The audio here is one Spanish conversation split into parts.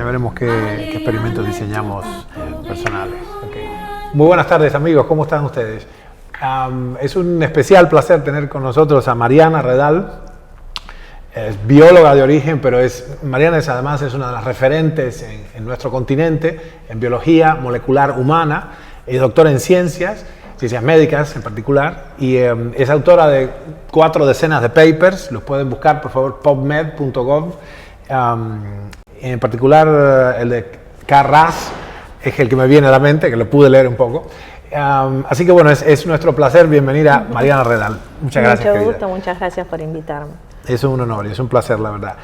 Ya veremos qué experimentos diseñamos personales. Okay. Muy buenas tardes, amigos. ¿Cómo están ustedes? Es un especial placer tener con nosotros a Mariana Redal. Es bióloga de origen, pero Mariana además es una de las referentes en nuestro continente en biología molecular humana. Es doctora en ciencias médicas en particular, y es autora de 4 decenas de papers. Los pueden buscar, por favor, pubmed.gov. En particular, el de Carras es el que me viene a la mente, que lo pude leer un poco. Así que bueno, es nuestro placer. Bienvenida, Mariana Redal. Muchas gracias. Mucho gusto, muchas gracias por invitarme. Es un honor y es un placer, la verdad.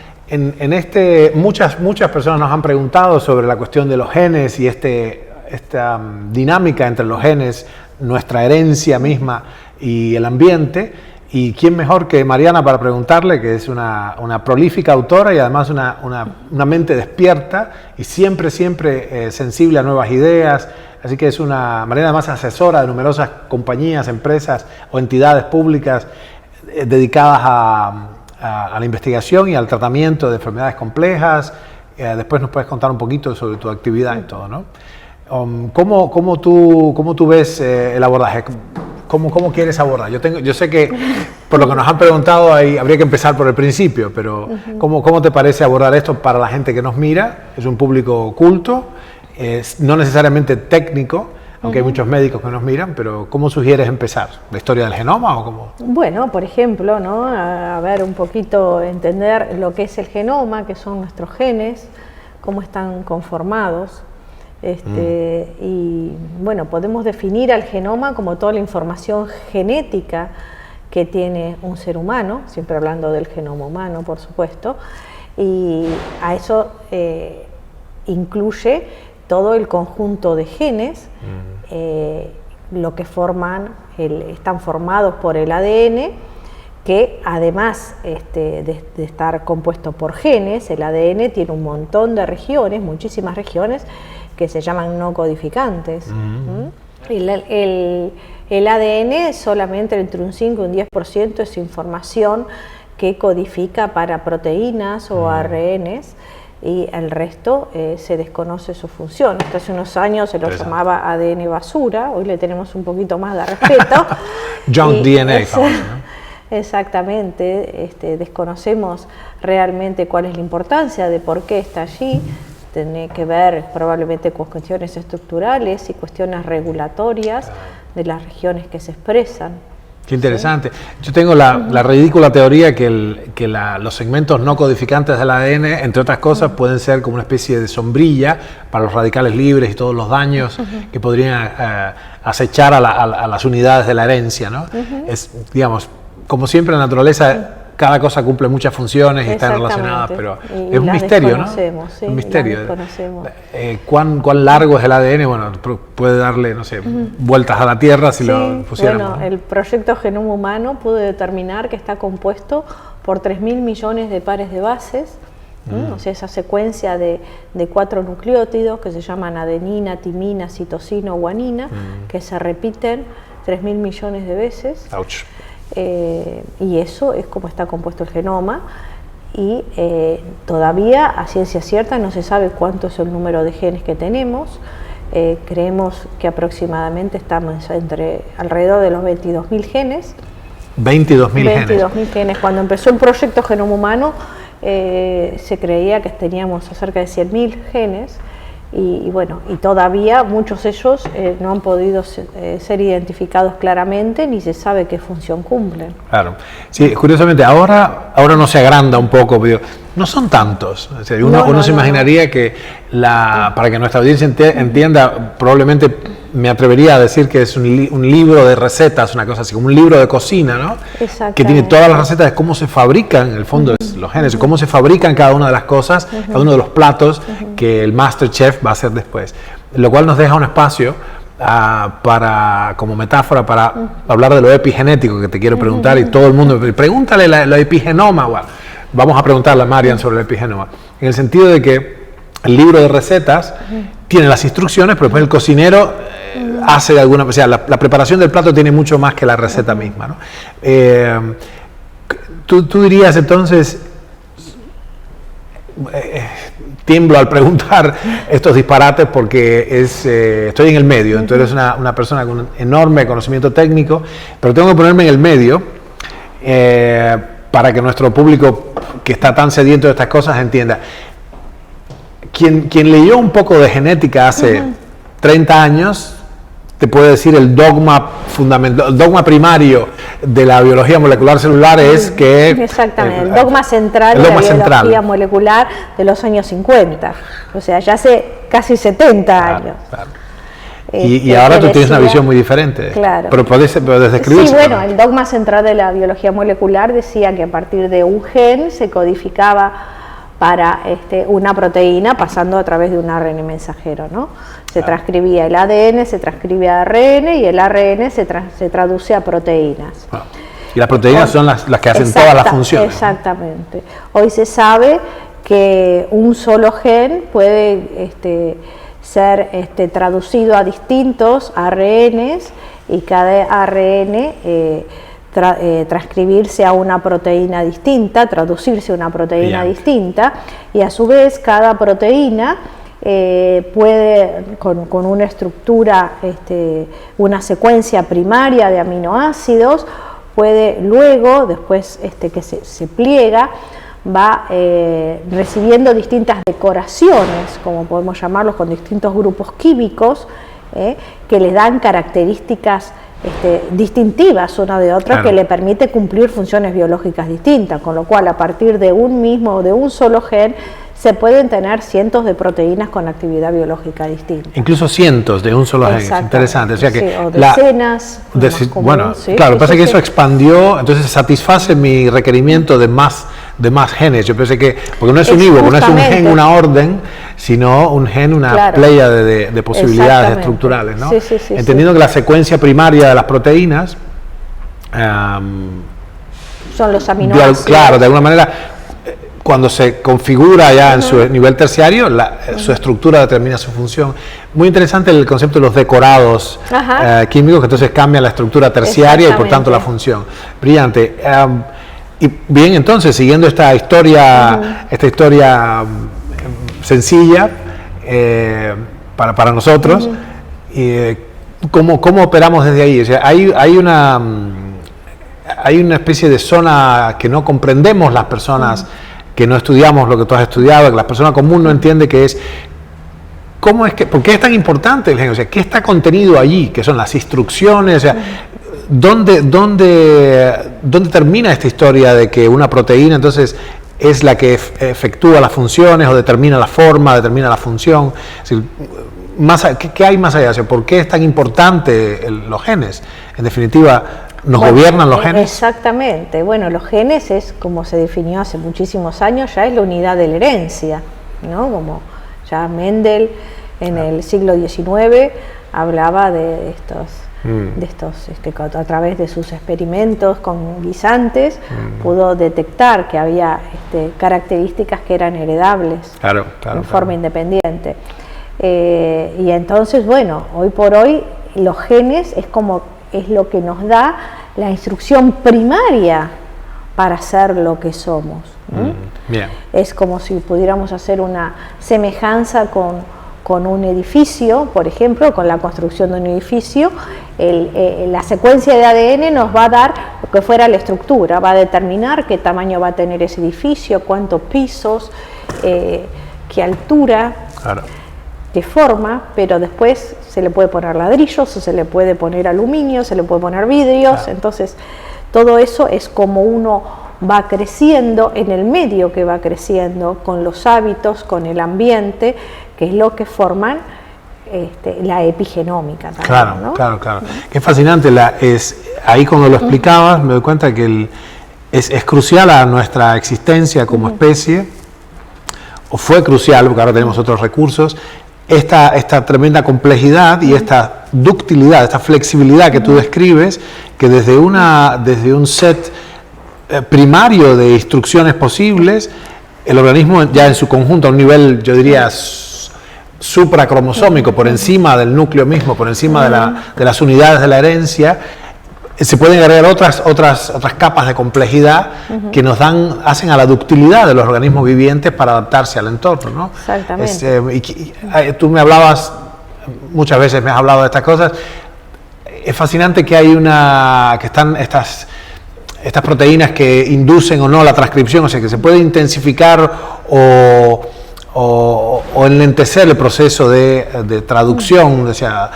Muchas personas nos han preguntado sobre la cuestión de los genes y esta dinámica entre los genes, nuestra herencia misma y el ambiente. Y quién mejor que Mariana para preguntarle, que es una prolífica autora y además una mente despierta y siempre sensible a nuevas ideas. Así que Mariana además asesora de numerosas compañías, empresas o entidades públicas dedicadas a la investigación y al tratamiento de enfermedades complejas. Después nos puedes contar un poquito sobre tu actividad y todo, ¿no? ¿Cómo tú ves el abordaje? ¿Cómo quieres abordar? Yo sé que por lo que nos han preguntado habría que empezar por el principio, pero ¿cómo te parece abordar esto para la gente que nos mira? Es un público culto, no necesariamente técnico, aunque hay muchos médicos que nos miran, pero ¿cómo sugieres empezar? ¿La historia del genoma o cómo? Bueno, por ejemplo, ¿no? A ver un poquito, entender lo que es el genoma, qué son nuestros genes, cómo están conformados. Y bueno, podemos definir al genoma como toda la información genética que tiene un ser humano, siempre hablando del genoma humano, por supuesto, y a eso incluye todo el conjunto de genes, lo que están formados por el ADN, que además de estar compuesto por genes, el ADN tiene un montón de regiones, muchísimas regiones, que se llaman no codificantes. El ADN solamente entre un 5 y un 10% es información que codifica para proteínas o ARNs, y el resto se desconoce su función. Hasta hace unos años se lo llamaba ADN basura, hoy le tenemos un poquito más de respeto. Junk DNA, famoso, ¿no? Exactamente, desconocemos realmente cuál es la importancia de por qué está allí. Tiene que ver probablemente con cuestiones estructurales y cuestiones regulatorias de las regiones que se expresan. Qué interesante. ¿Sí? Yo tengo la ridícula teoría que los segmentos no codificantes del ADN, entre otras cosas, pueden ser como una especie de sombrilla para los radicales libres y todos los daños que podrían acechar a las unidades de la herencia, ¿no? Es, digamos, como siempre en la naturaleza, cada cosa cumple muchas funciones y está relacionada, pero es un misterio, ¿no? Sí, un misterio. ¿Cuán largo es el ADN? Bueno, puede darle, no sé, vueltas a la Tierra si lo pusiéramos. Bueno, el proyecto Genoma Humano pudo determinar que está compuesto por 3.000 millones de pares de bases, o sea, esa secuencia de 4 nucleótidos que se llaman adenina, timina, citosina o guanina, que se repiten 3.000 millones de veces. Ouch. Y eso es como está compuesto el genoma, y todavía a ciencia cierta no se sabe cuánto es el número de genes que tenemos. Creemos que aproximadamente estamos alrededor de los 22.000 genes. 22.000 genes. Cuando empezó el proyecto Genoma Humano se creía que teníamos cerca de 100.000 genes. Y bueno, y todavía muchos de ellos no han podido ser identificados claramente, ni se sabe qué función cumplen. Claro. Sí, curiosamente, ahora no se agranda un poco, pero no son tantos. O sea, uno se imaginaría que para que nuestra audiencia entienda, probablemente me atrevería a decir que es un libro de recetas, una cosa así, como un libro de cocina, ¿no? Que tiene todas las recetas de cómo se fabrican, en el fondo, los genes, cómo se fabrican cada una de las cosas, cada uno de los platos que el Master Chef va a hacer después. Lo cual nos deja un espacio como metáfora para hablar de lo epigenético que te quiero preguntar, y todo el mundo, pregúntale lo epigenoma. Bueno, vamos a preguntarle a Marian sobre el epigenoma, en el sentido de que el libro de recetas tiene las instrucciones, pero después el cocinero hace de alguna, o sea, la preparación del plato tiene mucho más que la receta misma, ¿no? ¿Tú dirías entonces, tiemblo al preguntar estos disparates porque estoy en el medio, entonces eres una persona con un enorme conocimiento técnico, pero tengo que ponerme en el medio para que nuestro público que está tan sediento de estas cosas entienda. Quien leyó un poco de genética hace 30 años, te puede decir el dogma fundamental, el dogma primario de la biología molecular celular es que... Exactamente, el dogma central de la biología molecular de los años 50, o sea, ya hace casi 70 años. Claro. Y ahora tú tienes una visión muy diferente. Claro. Pero puedes describir. Sí, bueno, el dogma central de la biología molecular decía que a partir de un gen se codificaba para una proteína pasando a través de un ARN mensajero, ¿no? Se transcribía el ADN, se transcribe a ARN y el ARN se traduce a proteínas. Y las proteínas son las que hacen todas las funciones. Exactamente. Hoy se sabe que un solo gen puede ser traducido a distintos ARNs y cada ARN transcribirse a una proteína distinta, traducirse a una proteína distinta, y a su vez cada proteína puede, con una estructura, una secuencia primaria de aminoácidos, puede luego, después que se pliega, va recibiendo distintas decoraciones, como podemos llamarlos, con distintos grupos químicos que les dan características distintivas una de otra, que le permite cumplir funciones biológicas distintas, con lo cual a partir de un solo gen se pueden tener cientos de proteínas con actividad biológica distinta. Incluso cientos de un solo gen, es interesante. O sea que o decenas. Bueno, claro, pasa que eso expandió, entonces satisface mi requerimiento de más genes. Yo pensé que, porque no es unívoco, no es un gen, una orden, sino un gen, una pléyade de posibilidades estructurales, ¿no? Entendiendo que la secuencia primaria de las proteínas son los aminoácidos. Claro, de alguna manera, cuando se configura ya en su nivel terciario, su estructura determina su función. Muy interesante el concepto de los decorados químicos, que entonces cambian la estructura terciaria y por tanto la función. Brillante. Y bien, entonces, siguiendo esta historia sencilla para nosotros, ¿cómo operamos desde ahí? O sea, hay una especie de zona que no comprendemos las personas que no estudiamos lo que tú has estudiado, que la persona común no entiende, que es ¿por qué es tan importante el gen? O sea, ¿qué está contenido allí? ¿Qué son las instrucciones? O sea, ¿dónde termina esta historia de que una proteína entonces es la que efectúa las funciones o determina la forma, determina la función? Es decir, ¿qué hay más allá? O sea, ¿por qué es tan importante los genes? En definitiva, ¿nos gobiernan los genes? Exactamente. Bueno, los genes es, como se definió hace muchísimos años, ya es la unidad de la herencia, ¿no? Como ya Mendel en el siglo XIX hablaba de estos a través de sus experimentos con guisantes, pudo detectar que había características que eran heredables en forma independiente. Y entonces, bueno, hoy por hoy los genes es lo que nos da la instrucción primaria para ser lo que somos. Es como si pudiéramos hacer una semejanza con un edificio, por ejemplo, con la construcción de un edificio. La secuencia de ADN nos va a dar lo que fuera la estructura, va a determinar qué tamaño va a tener ese edificio, cuántos pisos, qué altura, qué forma, pero después se le puede poner ladrillos, se le puede poner aluminio, se le puede poner vidrios. Entonces todo eso es como uno va creciendo en el medio que va creciendo, con los hábitos, con el ambiente, que es lo que forman la epigenómica también, ¿no? Claro. Qué fascinante. Ahí cuando lo explicabas me doy cuenta que es crucial a nuestra existencia como especie, o fue crucial, porque ahora tenemos otros recursos, esta tremenda complejidad y esta ductilidad, esta flexibilidad que tú describes, que desde un set primario de instrucciones posibles, el organismo ya en su conjunto, a un nivel, yo diría, supracromosómico, por encima del núcleo mismo, por encima de las unidades de la herencia, se pueden agregar otras capas de complejidad que hacen a la ductilidad de los organismos vivientes para adaptarse al entorno, ¿no? Exactamente. Tú me hablabas, muchas veces me has hablado de estas cosas. Es fascinante que están estas proteínas que inducen o no la transcripción, o sea, que se puede intensificar o enlentecer el proceso de traducción, o sea,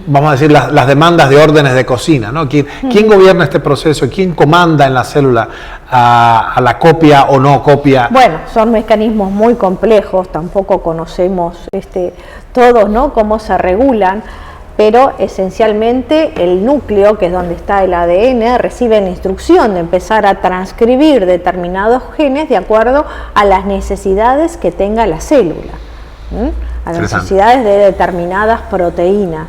vamos a decir, las demandas de órdenes de cocina, ¿no? ¿Quién gobierna este proceso? ¿Quién comanda en la célula a la copia o no copia? Bueno, son mecanismos muy complejos, tampoco conocemos todos, ¿no?, cómo se regulan, pero esencialmente el núcleo, que es donde está el ADN, recibe la instrucción de empezar a transcribir determinados genes de acuerdo a las necesidades que tenga la célula. A las necesidades de determinadas proteínas.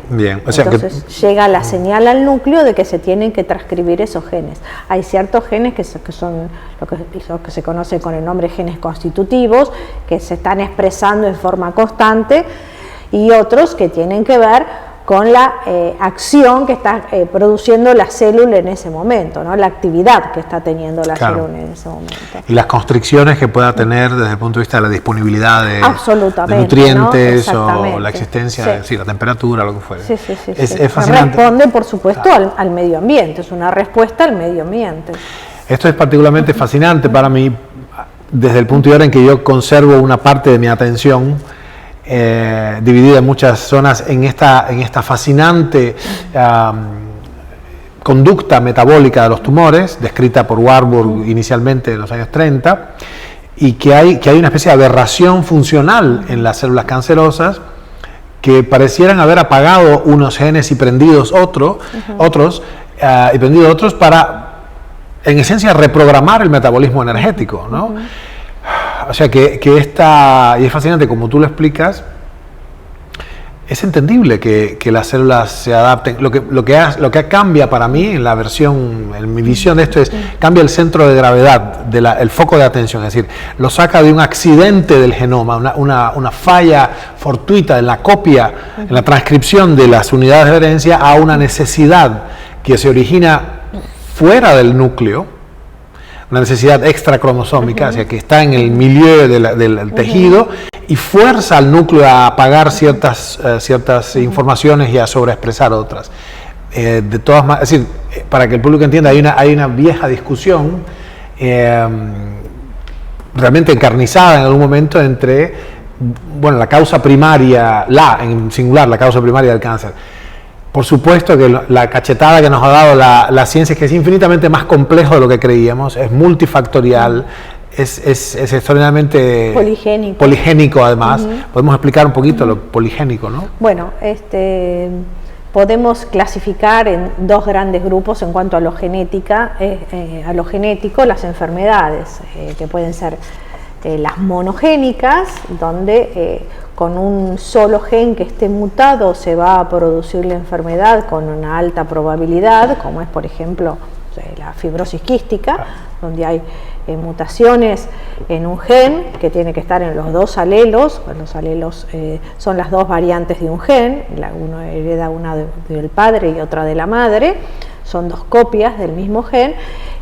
Bien, o sea, entonces llega la señal al núcleo de que se tienen que transcribir esos genes. Hay ciertos genes que son lo que se conoce con el nombre genes constitutivos, que se están expresando en forma constante, y otros que tienen que ver con la acción que está produciendo la célula en ese momento, ¿no? La actividad que está teniendo la célula en ese momento. Y las constricciones que pueda tener desde el punto de vista de la disponibilidad de nutrientes, ¿no? O la existencia, la temperatura, lo que fuera. Es fascinante. Responde, por supuesto, al medio ambiente, es una respuesta al medio ambiente. Esto es particularmente fascinante para mí, desde el punto de vista en que yo conservo una parte de mi atención dividida en muchas zonas en esta fascinante conducta metabólica de los tumores, descrita por Warburg inicialmente en los años 30, y que hay una especie de aberración funcional en las células cancerosas que parecieran haber apagado unos genes y prendidos otros para, en esencia, reprogramar el metabolismo energético, ¿no? O sea que y es fascinante como tú lo explicas. Es entendible que las células se adapten. Lo que cambia para mí en mi visión de esto es, cambia el centro de gravedad, el foco de atención, es decir, lo saca de un accidente del genoma, una falla fortuita en la copia, en la transcripción de las unidades de herencia, a una necesidad que se origina fuera del núcleo, una necesidad extracromosómica, o sea, que está en el milieu del tejido, y fuerza al núcleo a apagar ciertas informaciones y a sobreexpresar otras. De todas maneras, es decir, para que el público entienda, hay una vieja discusión realmente encarnizada en algún momento entre, la causa primaria, en singular, la causa primaria del cáncer. Por supuesto que la cachetada que nos ha dado la ciencia es que es infinitamente más complejo de lo que creíamos, es multifactorial, es extraordinariamente poligénico además. Podemos explicar un poquito lo poligénico, ¿no? Bueno, podemos clasificar en dos grandes grupos en cuanto a lo genético, las enfermedades, que pueden ser las monogénicas, donde con un solo gen que esté mutado se va a producir la enfermedad con una alta probabilidad, como es, por ejemplo, la fibrosis quística, donde hay mutaciones en un gen que tiene que estar en los dos alelos. Los alelos son las dos variantes de un gen, uno hereda una del padre y otra de la madre, son dos copias del mismo gen,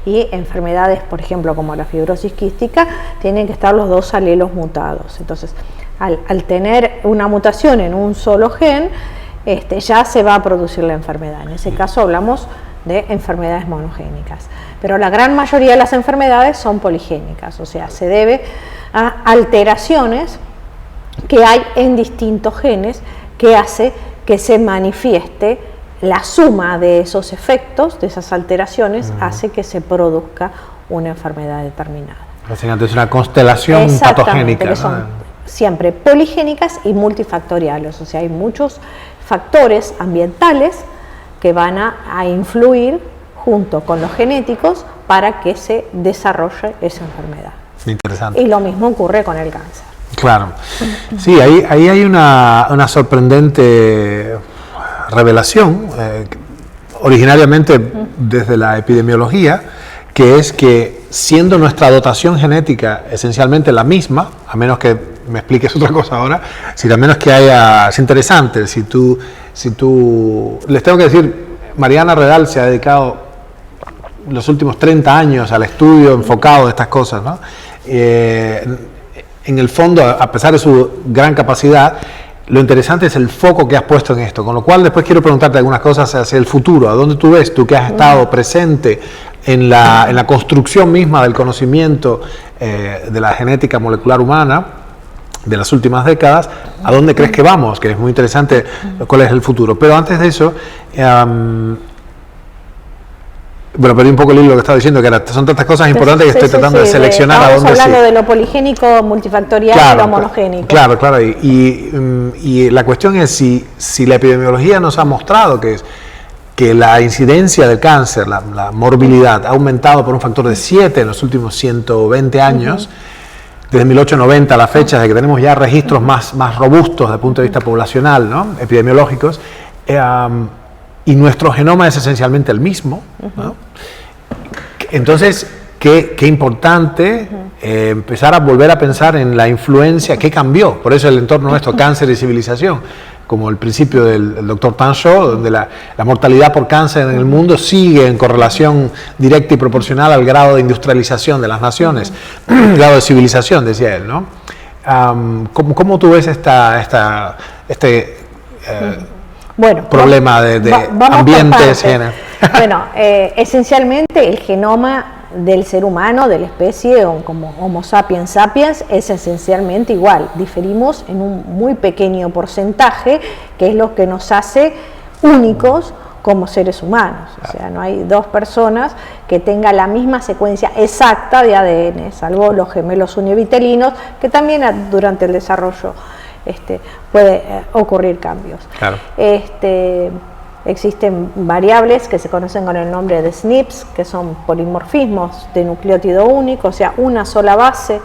y enfermedades, por ejemplo, como la fibrosis quística, tienen que estar los dos alelos mutados. Entonces, al tener una mutación en un solo gen, ya se va a producir la enfermedad. En ese caso hablamos de enfermedades monogénicas. Pero la gran mayoría de las enfermedades son poligénicas, o sea, se debe a alteraciones que hay en distintos genes que hace que se manifieste la suma de esos efectos, de esas alteraciones, hace que se produzca una enfermedad determinada. Es una constelación patogénica, que son siempre poligénicas y multifactoriales, o sea, hay muchos factores ambientales que van a influir junto con los genéticos para que se desarrolle esa enfermedad. Interesante. Y lo mismo ocurre con el cáncer. Claro. Sí, ahí hay una sorprendente revelación, originariamente desde la epidemiología, que es que siendo nuestra dotación genética esencialmente la misma, a menos que me expliques otra cosa ahora, a menos que haya, es interesante, si tú, les tengo que decir Mariana Redal se ha dedicado los últimos 30 años al estudio enfocado de estas cosas, ¿no? En el fondo, a pesar de su gran capacidad, lo interesante es el foco que has puesto en esto, con lo cual después quiero preguntarte algunas cosas hacia el futuro. ¿A dónde tú ves, tú que has estado presente en la construcción misma del conocimiento de la genética molecular humana de las últimas décadas, a dónde crees que vamos? Que es muy interesante cuál es el futuro. Pero antes de eso, bueno, perdí un poco el hilo que estaba diciendo, que son tantas cosas importantes que estoy tratando de seleccionar a dónde. Estamos hablando de lo poligénico, multifactorial y lo monogénico. Claro. Y la cuestión es si la epidemiología nos ha mostrado que la incidencia del cáncer, la morbilidad, ha aumentado por un factor de 7 en los últimos 120 años, desde 1890 a la fecha, de que tenemos ya registros más robustos desde el punto de vista poblacional, ¿no? Epidemiológicos, y nuestro genoma es esencialmente el mismo, ¿no? Entonces, qué importante empezar a volver a pensar en la influencia, qué cambió. Por eso el entorno nuestro, cáncer y civilización, como el principio del doctor Tancho, donde la mortalidad por cáncer en el mundo sigue en correlación directa y proporcional al grado de industrialización de las naciones, grado de civilización, decía él, ¿no? ¿Cómo tú ves problema de ambientes? Bueno, esencialmente el genoma del ser humano, de la especie, como Homo sapiens sapiens, es esencialmente igual. Diferimos en un muy pequeño porcentaje, que es lo que nos hace únicos como seres humanos. O sea, no hay dos personas que tengan la misma secuencia exacta de ADN, salvo los gemelos univitelinos, que también durante el desarrollo puede ocurrir cambios. Claro. Existen variables que se conocen con el nombre de SNPs, que son polimorfismos de nucleótido único, o sea, una sola base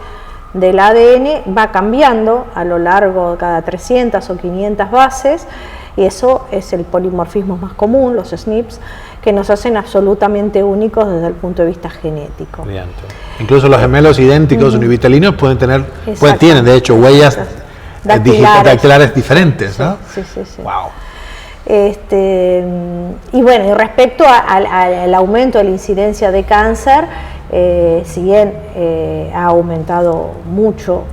del ADN va cambiando a lo largo de cada 300 o 500 bases, y eso es el polimorfismo más común, los SNPs, que nos hacen absolutamente únicos desde el punto de vista genético. Brillante. Incluso los gemelos idénticos univitelinos tienen de hecho huellas dactilares diferentes, ¿no? Sí. Wow. Y bueno, y respecto al aumento de la incidencia de cáncer, si bien ha aumentado mucho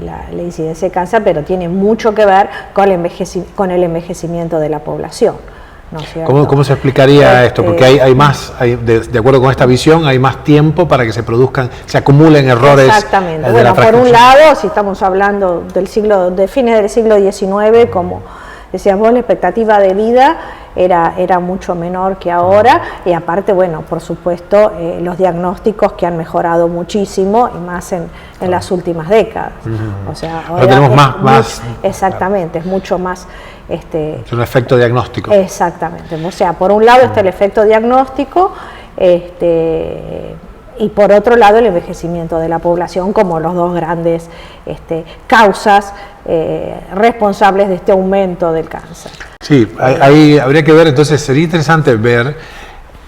la incidencia de cáncer, pero tiene mucho que ver con el envejecimiento de la población, ¿no es cierto? ¿Cómo se explicaría esto? Porque hay más, de acuerdo con esta visión, hay más tiempo para que se acumulen errores. Exactamente. Bueno, por un lado, si estamos hablando de fines del siglo XIX, como decías vos, la expectativa de vida era mucho menor que ahora, y aparte, bueno, por supuesto, los diagnósticos que han mejorado muchísimo, y más en las últimas décadas. O sea, ahora tenemos más. Exactamente, es mucho más. Es un efecto diagnóstico. Exactamente. O sea, por un lado está el efecto diagnóstico, y por otro lado el envejecimiento de la población como los dos grandes causas responsables de este aumento del cáncer. Sí, ahí habría que ver, entonces sería interesante ver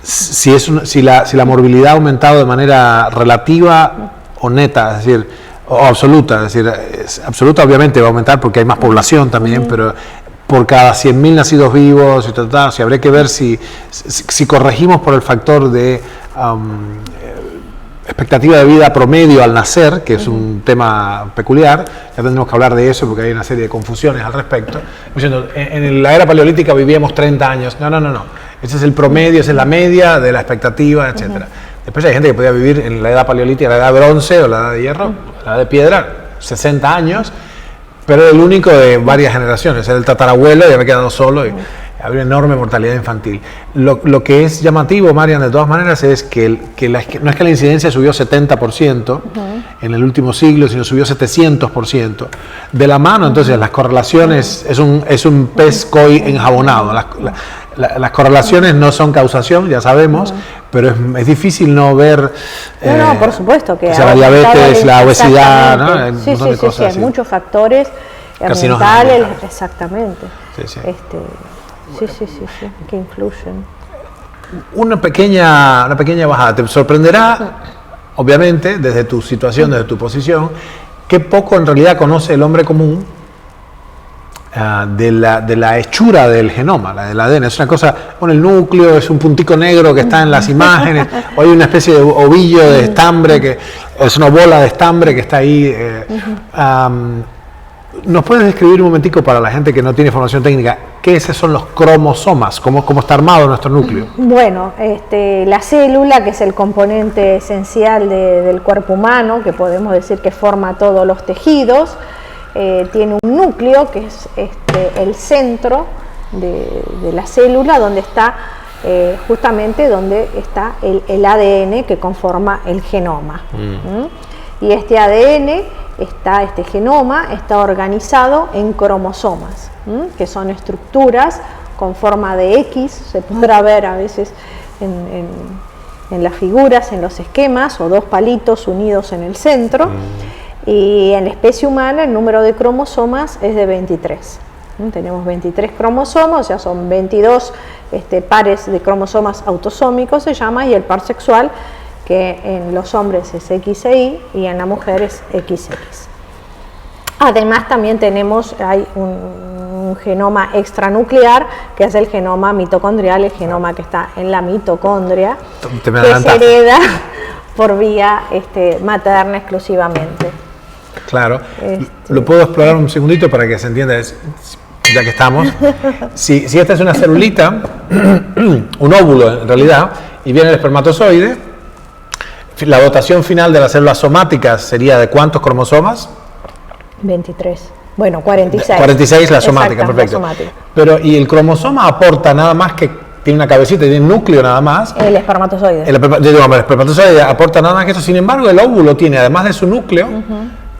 si la morbilidad ha aumentado de manera relativa o neta, es decir, o absoluta. Es decir, absoluta obviamente va a aumentar porque hay más población también, pero por cada 100.000 nacidos vivos, o sea, habría que ver si corregimos por el factor de expectativa de vida promedio al nacer, que es un tema peculiar. Ya tendremos que hablar de eso porque hay una serie de confusiones al respecto. En la era paleolítica vivíamos 30 años. No. Ese es el promedio, esa es la media de la expectativa, etc. Después hay gente que podía vivir en la edad paleolítica, la edad de bronce o la edad de hierro, la edad de piedra, 60 años, pero era el único de varias generaciones. Era el tatarabuelo y había quedado solo. Y había enorme mortalidad infantil. Lo que es llamativo, Marian, de todas maneras, es que no es que la incidencia subió 70% en el último siglo, sino subió 700%. De la mano, entonces, las correlaciones, es un pez koi enjabonado. Las correlaciones no son causación, ya sabemos, pero es difícil no ver... No, por supuesto que... la diabetes, la obesidad, ¿no? Sí, hay muchos factores ambientales, exactamente. Sí. Sí, que influyen. Una pequeña bajada. Te sorprenderá, obviamente, desde tu situación, desde tu posición, qué poco en realidad conoce el hombre común de la hechura del genoma, del ADN. Es una cosa, bueno, el núcleo es un puntico negro que está en las imágenes, o hay una especie de ovillo de estambre, que es una bola de estambre que está ahí. ¿Nos puedes describir un momentico para la gente que no tiene formación técnica qué esos son los cromosomas? ¿Cómo está armado nuestro núcleo? Bueno, la célula, que es el componente esencial del cuerpo humano, que podemos decir que forma todos los tejidos, tiene un núcleo que es el centro de la célula, donde está justamente donde está el ADN que conforma el genoma. Y este ADN, este genoma, está organizado en cromosomas, que son estructuras con forma de X, se podrá ver a veces en las figuras, en los esquemas, o dos palitos unidos en el centro. Y en la especie humana el número de cromosomas es de 23. Tenemos 23 cromosomas, o sea, son 22 pares de cromosomas autosómicos, se llama, y el par sexual, que en los hombres es XY y en la mujer es XX. Además también hay un genoma extranuclear, que es el genoma mitocondrial, el genoma que está en la mitocondria, que se hereda por vía materna exclusivamente. Claro. Lo puedo explorar un segundito para que se entienda, ya que estamos. Si esta es una celulita, un óvulo en realidad, y viene el espermatozoide, la dotación final de las células somáticas sería ¿de cuántos cromosomas? 23. Bueno, 46. 46 la somática, perfecto. La somática. Pero, ¿y el cromosoma aporta nada más que tiene una cabecita, tiene un núcleo nada más? El espermatozoide. El espermatozoide aporta nada más que eso. Sin embargo, el óvulo tiene, además de su núcleo,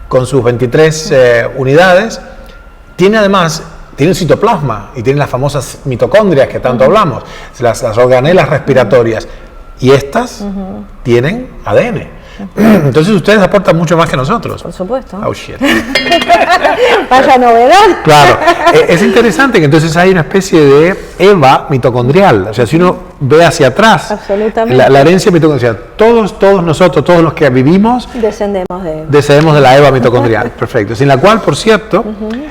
con sus 23 unidades, tiene un citoplasma y tiene las famosas mitocondrias que tanto hablamos, las organelas respiratorias, y estas tienen ADN. Entonces ustedes aportan mucho más que nosotros. Por supuesto. Oh, shit. Vaya novedad. Claro. Es interesante que entonces hay una especie de EVA mitocondrial. O sea, si uno ve hacia atrás, la herencia mitocondrial, todos nosotros, todos los que vivimos, descendemos de la EVA mitocondrial. Perfecto. Sin la cual, por cierto,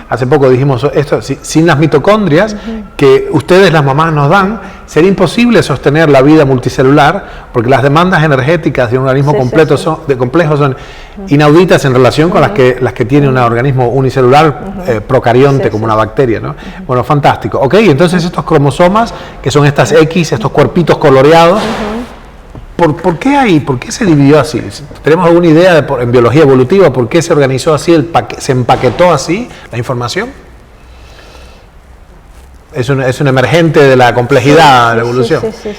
hace poco dijimos esto, sin las mitocondrias que ustedes, las mamás, nos dan, sería imposible sostener la vida multicelular, porque las demandas energéticas de un organismo completo complejo son inauditas en relación con las que tiene un organismo unicelular procarionte, como una bacteria, ¿no? Bueno, fantástico. Ok, entonces estos cromosomas, que son estas X, estos cuerpitos coloreados, ¿por qué se dividió así? ¿Tenemos alguna idea en biología evolutiva por qué se organizó así, se empaquetó así la información? Es un emergente de la complejidad de la evolución. Sí.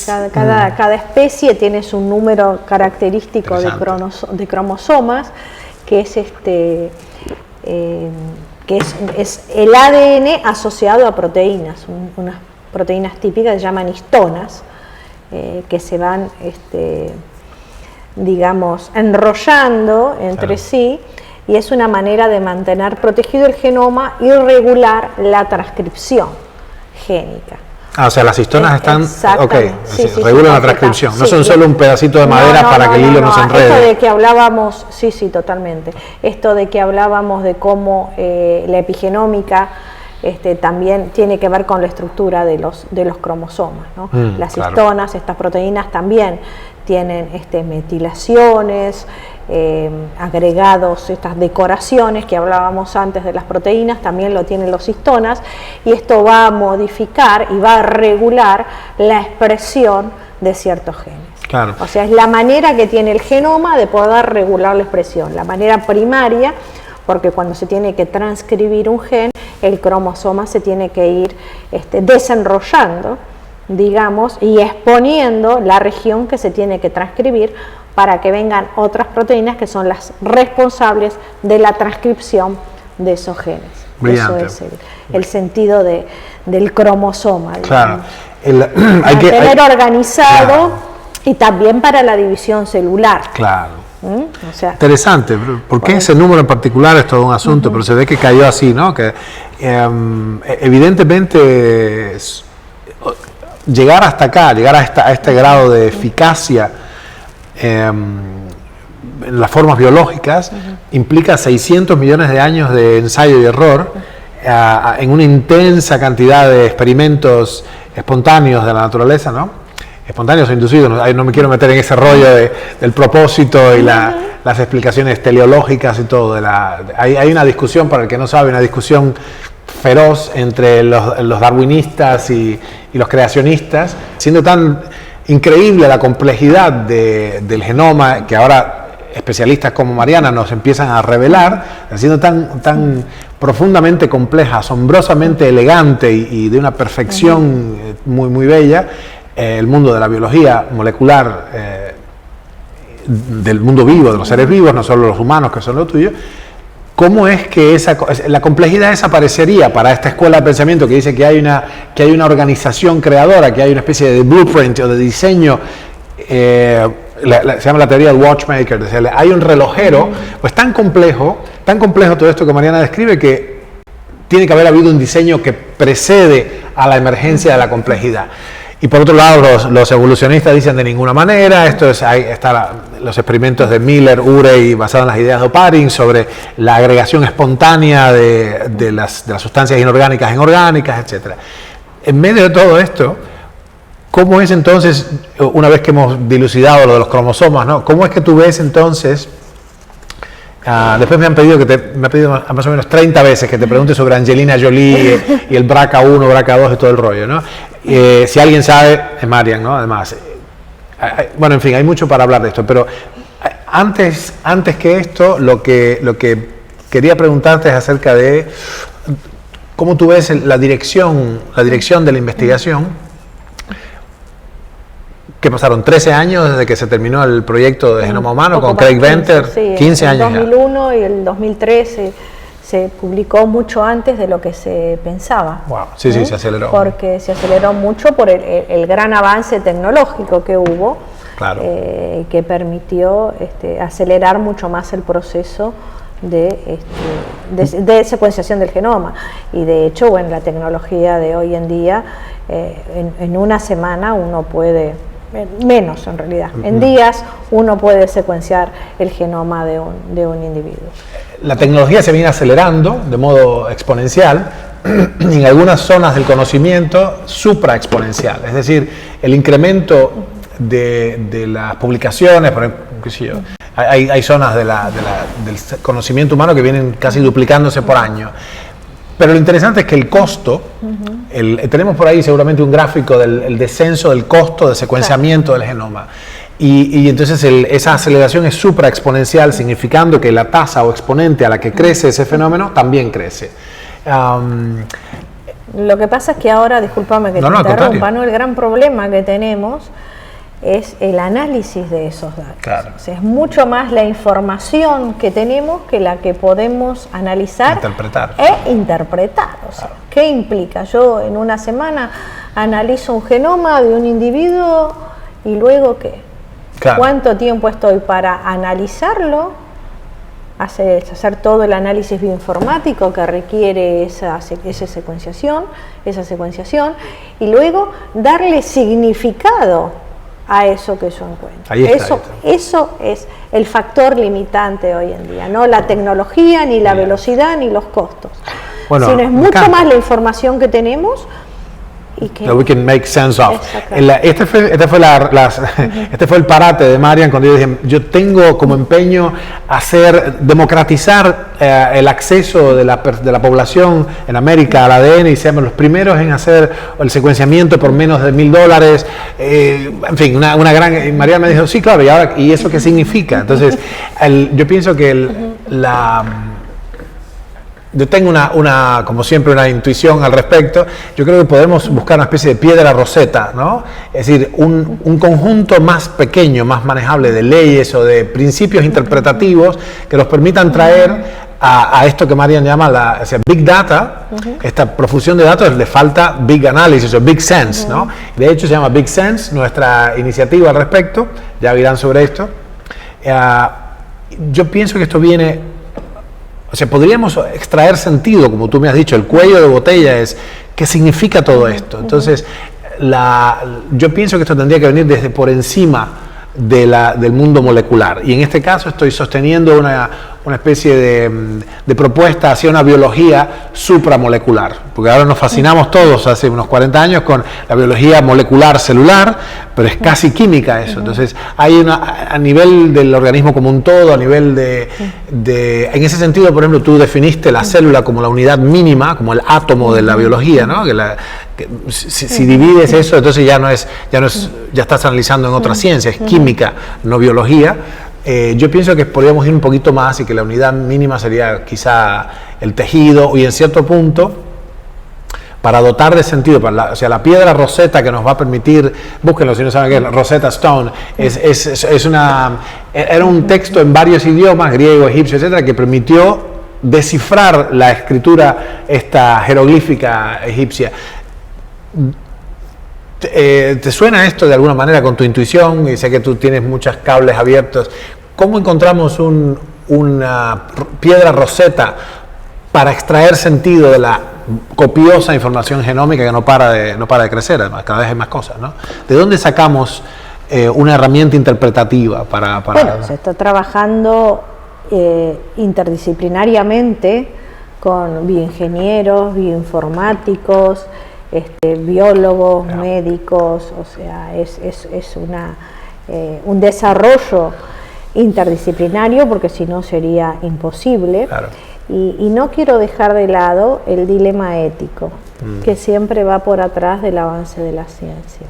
Cada especie tiene su número característico de cromosomas, que es el ADN asociado a proteínas, unas proteínas típicas que se llaman histonas, que se van, digamos, enrollando entre sí, y es una manera de mantener protegido el genoma y regular la transcripción génica. O sea, las histonas están, regulan la transcripción, no son solo un pedacito de madera para que el hilo no se enrede. Esto de que hablábamos, totalmente, esto de que hablábamos de cómo la epigenómica también tiene que ver con la estructura de los cromosomas, ¿no? Las histonas, estas proteínas también tienen metilaciones, agregados, estas decoraciones que hablábamos antes de las proteínas, también lo tienen los histonas, y esto va a modificar y va a regular la expresión de ciertos genes. Claro. O sea, es la manera que tiene el genoma de poder regular la expresión, la manera primaria, porque cuando se tiene que transcribir un gen, el cromosoma se tiene que ir desenrollando, digamos, y exponiendo la región que se tiene que transcribir para que vengan otras proteínas que son las responsables de la transcripción de esos genes. Brillante. Eso es el sentido del cromosoma. Claro. Tener organizado, y también para la división celular. Claro. O sea, interesante, porque ese número en particular es todo un asunto, pero se ve que cayó así, ¿no? Que evidentemente llegar hasta acá, llegar a este grado de eficacia en las formas biológicas implica 600 millones de años de ensayo y error en una intensa cantidad de experimentos espontáneos de la naturaleza, ¿no? Espontáneos o inducidos, no me quiero meter en ese rollo del propósito y las explicaciones teleológicas y todo. Hay una discusión, para el que no sabe, una discusión feroz entre los darwinistas y los creacionistas, siendo tan increíble la complejidad del genoma que ahora especialistas como Mariana nos empiezan a revelar, siendo tan profundamente compleja, asombrosamente elegante y de una perfección muy, muy bella, el mundo de la biología molecular, del mundo vivo, de los seres vivos, no solo los humanos que son lo tuyo. ¿Cómo es que la complejidad desaparecería para esta escuela de pensamiento que dice que hay una organización creadora, que hay una especie de blueprint o de diseño, se llama la teoría del watchmaker, hay un relojero, pues tan complejo todo esto que Mariana describe, que tiene que haber habido un diseño que precede a la emergencia de la complejidad. Y por otro lado, los evolucionistas dicen de ninguna manera. Están los experimentos de Miller, Urey, basados en las ideas de Oparin, sobre la agregación espontánea de las sustancias inorgánicas en orgánicas, etc. En medio de todo esto, ¿cómo es entonces, una vez que hemos dilucidado lo de los cromosomas, ¿no? ¿Cómo es que tú ves entonces? Después me han pedido más o menos 30 veces que te pregunte sobre Angelina Jolie y el BRCA1, BRCA2 y todo el rollo, ¿no? Si alguien sabe, es Marian, ¿no? Además, bueno, en fin, hay mucho para hablar de esto, pero antes que esto, lo que quería preguntarte es acerca de cómo tú ves la dirección de la investigación. ¿Qué pasaron? 13 años desde que se terminó el proyecto de Genoma Humano con Craig Venter, sí, 15 años. En el 2001 y el 2013 se publicó mucho antes de lo que se pensaba. Wow, sí, se aceleró. Porque se aceleró mucho por el gran avance tecnológico que hubo, claro. Que permitió acelerar mucho más el proceso de secuenciación del genoma. Y de hecho, bueno, la tecnología de hoy en día, en una semana uno puede, menos en realidad, en días uno puede secuenciar el genoma de un individuo. La tecnología se viene acelerando de modo exponencial y en algunas zonas del conocimiento supraexponencial, es decir, el incremento de las publicaciones, por ejemplo, qué sé yo, hay zonas del conocimiento humano que vienen casi duplicándose por año. Pero lo interesante es que el costo, tenemos por ahí seguramente un gráfico del descenso del costo de secuenciamiento del genoma. Y entonces esa aceleración es supraexponencial, significando que la tasa o exponente a la que crece ese fenómeno también crece. Lo que pasa es que ahora, discúlpame que te interrumpa, ¿no? El gran problema que tenemos es el análisis de esos datos. Claro. O sea, es mucho más la información que tenemos que la que podemos analizar e interpretar. O sea, ¿qué implica? Yo en una semana analizo un genoma de un individuo y luego ¿qué? Claro. ¿Cuánto tiempo estoy para analizarlo? Hacer todo el análisis bioinformático que requiere esa secuenciación y luego darle significado a eso que yo encuentro. Eso es el factor limitante hoy en día, no la tecnología, ni la velocidad, ni los costos, sino es mucho más la información que tenemos y que we can make sense of. Este fue el parate de Marian cuando yo dije, yo tengo como empeño democratizar el acceso de la población en América al ADN y seamos los primeros en hacer el secuenciamiento por menos de $1,000. En fin, una gran... Y Marian me dijo, sí, claro, ¿y eso qué significa? Entonces, yo pienso que yo tengo como siempre, una intuición al respecto. Yo creo que podemos buscar una especie de piedra roseta, ¿no? Es decir, un conjunto más pequeño, más manejable de leyes o de principios interpretativos que nos permitan traer a esto que Marian llama Big Data, esta profusión de datos. Le falta Big Analysis o Big Sense, ¿no? De hecho, se llama Big Sense, nuestra iniciativa al respecto. Ya verán sobre esto. Yo pienso que esto viene... O sea, podríamos extraer sentido, como tú me has dicho, el cuello de botella es ¿qué significa todo esto? Entonces, yo pienso que esto tendría que venir desde por encima del mundo molecular. Y en este caso estoy sosteniendo una especie de propuesta hacia una biología supramolecular, porque ahora nos fascinamos todos hace unos 40 años con la biología molecular celular, pero es casi química eso. Entonces hay a nivel del organismo como un todo, a nivel en ese sentido, por ejemplo, tú definiste la célula como la unidad mínima, como el átomo de la biología, ¿no? Si divides eso, entonces ya estás analizando en otra ciencia, es química, no biología. Yo pienso que podríamos ir un poquito más y que la unidad mínima sería quizá el tejido, y en cierto punto, para dotar de sentido, o sea, la piedra Rosetta que nos va a permitir, búsquenlo si no saben qué es, Rosetta Stone, era un texto en varios idiomas, griego, egipcio, etcétera, que permitió descifrar la escritura esta jeroglífica egipcia. ¿Te suena esto de alguna manera con tu intuición? Y sé que tú tienes muchos cables abiertos. ¿Cómo encontramos una piedra Rosetta para extraer sentido de la copiosa información genómica que no para de crecer? Además, cada vez hay más cosas, ¿no? ¿De dónde sacamos una herramienta interpretativa para...? Bueno, se está trabajando interdisciplinariamente con bioingenieros, bioinformáticos, biólogos, médicos, o sea, es un desarrollo interdisciplinario, porque si no sería imposible. Claro. Y no quiero dejar de lado el dilema ético, que siempre va por atrás del avance de la ciencia.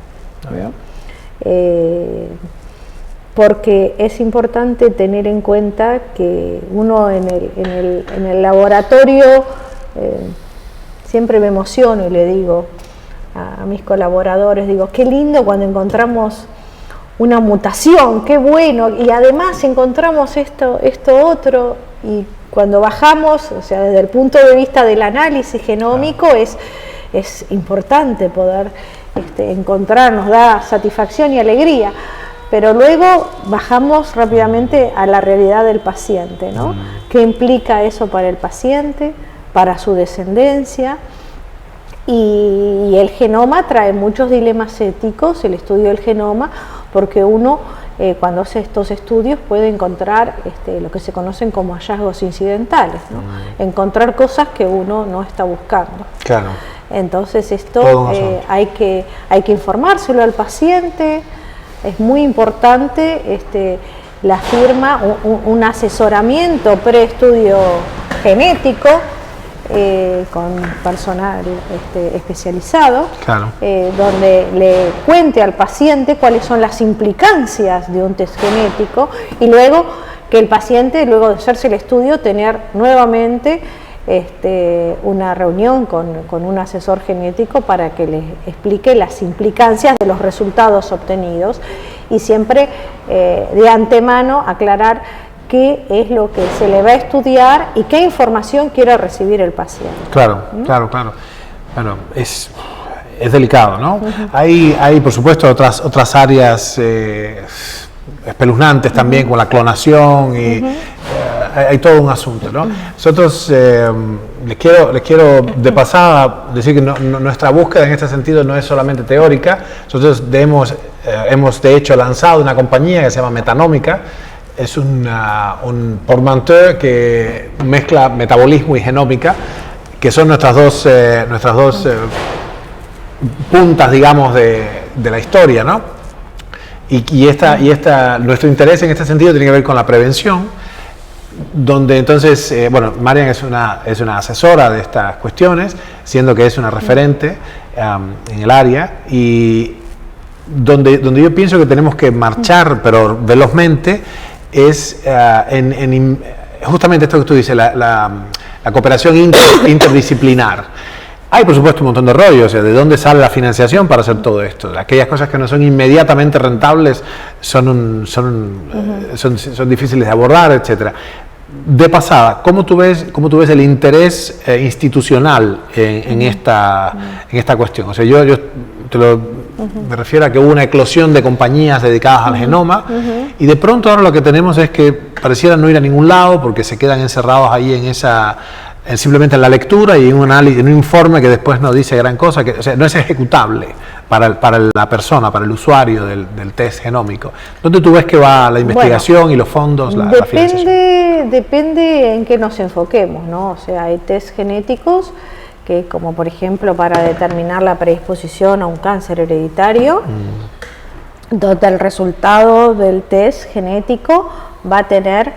Porque es importante tener en cuenta que uno en el laboratorio, siempre me emociono y le digo a mis colaboradores, digo, qué lindo cuando encontramos una mutación, qué bueno, y además encontramos esto otro, y cuando bajamos, o sea, desde el punto de vista del análisis genómico, es importante poder encontrar, nos da satisfacción y alegría, pero luego bajamos rápidamente a la realidad del paciente, ¿no? ¿Qué implica eso para el paciente, para su descendencia? Y el genoma trae muchos dilemas éticos, el estudio del genoma, porque uno cuando hace estos estudios puede encontrar lo que se conocen como hallazgos incidentales, ¿no? Encontrar cosas que uno no está buscando. Claro. Entonces esto hay que informárselo al paciente. Es muy importante la firma, un asesoramiento preestudio genético con personal especializado, claro, donde le cuente al paciente cuáles son las implicancias de un test genético, y luego que el paciente, luego de hacerse el estudio, tener nuevamente una reunión con un asesor genético para que les explique las implicancias de los resultados obtenidos, y siempre de antemano aclarar qué es lo que se le va a estudiar y qué información quiere recibir el paciente. Claro, claro. Bueno, es delicado, ¿no? Hay por supuesto otras áreas espeluznantes también, con la clonación, y hay todo un asunto, ¿no? Nosotros les quiero de pasada decir que nuestra búsqueda en este sentido no es solamente teórica. Nosotros hemos de hecho lanzado una compañía que se llama Metanómica. Es un portmanteau que mezcla metabolismo y genómica, que son nuestras dos puntas, digamos, de la historia, ¿no? Y nuestro interés en este sentido tiene que ver con la prevención, donde entonces, Marian es una asesora de estas cuestiones, siendo que es una referente en el área, y donde yo pienso que tenemos que marchar, pero velozmente, es justamente esto que tú dices, la cooperación interdisciplinar. Hay, por supuesto, un montón de rollos, o sea, ¿de dónde sale la financiación para hacer todo esto? Aquellas cosas que no son inmediatamente rentables son difíciles de abordar, etcétera. De pasada, ¿cómo tú ves el interés institucional en esta cuestión? O sea, yo me refiero a que hubo una eclosión de compañías dedicadas al genoma, y de pronto ahora lo que tenemos es que pareciera no ir a ningún lado porque se quedan encerrados ahí en esa simplemente en la lectura y en un análisis, en un informe que después no dice gran cosa, o sea, no es ejecutable para la persona, para el usuario del test genómico. ¿Dónde tú ves que va la investigación y los fondos, la financiación? Depende en qué nos enfoquemos, ¿no? O sea, hay test genéticos que, como por ejemplo para determinar la predisposición a un cáncer hereditario, donde el resultado del test genético va a tener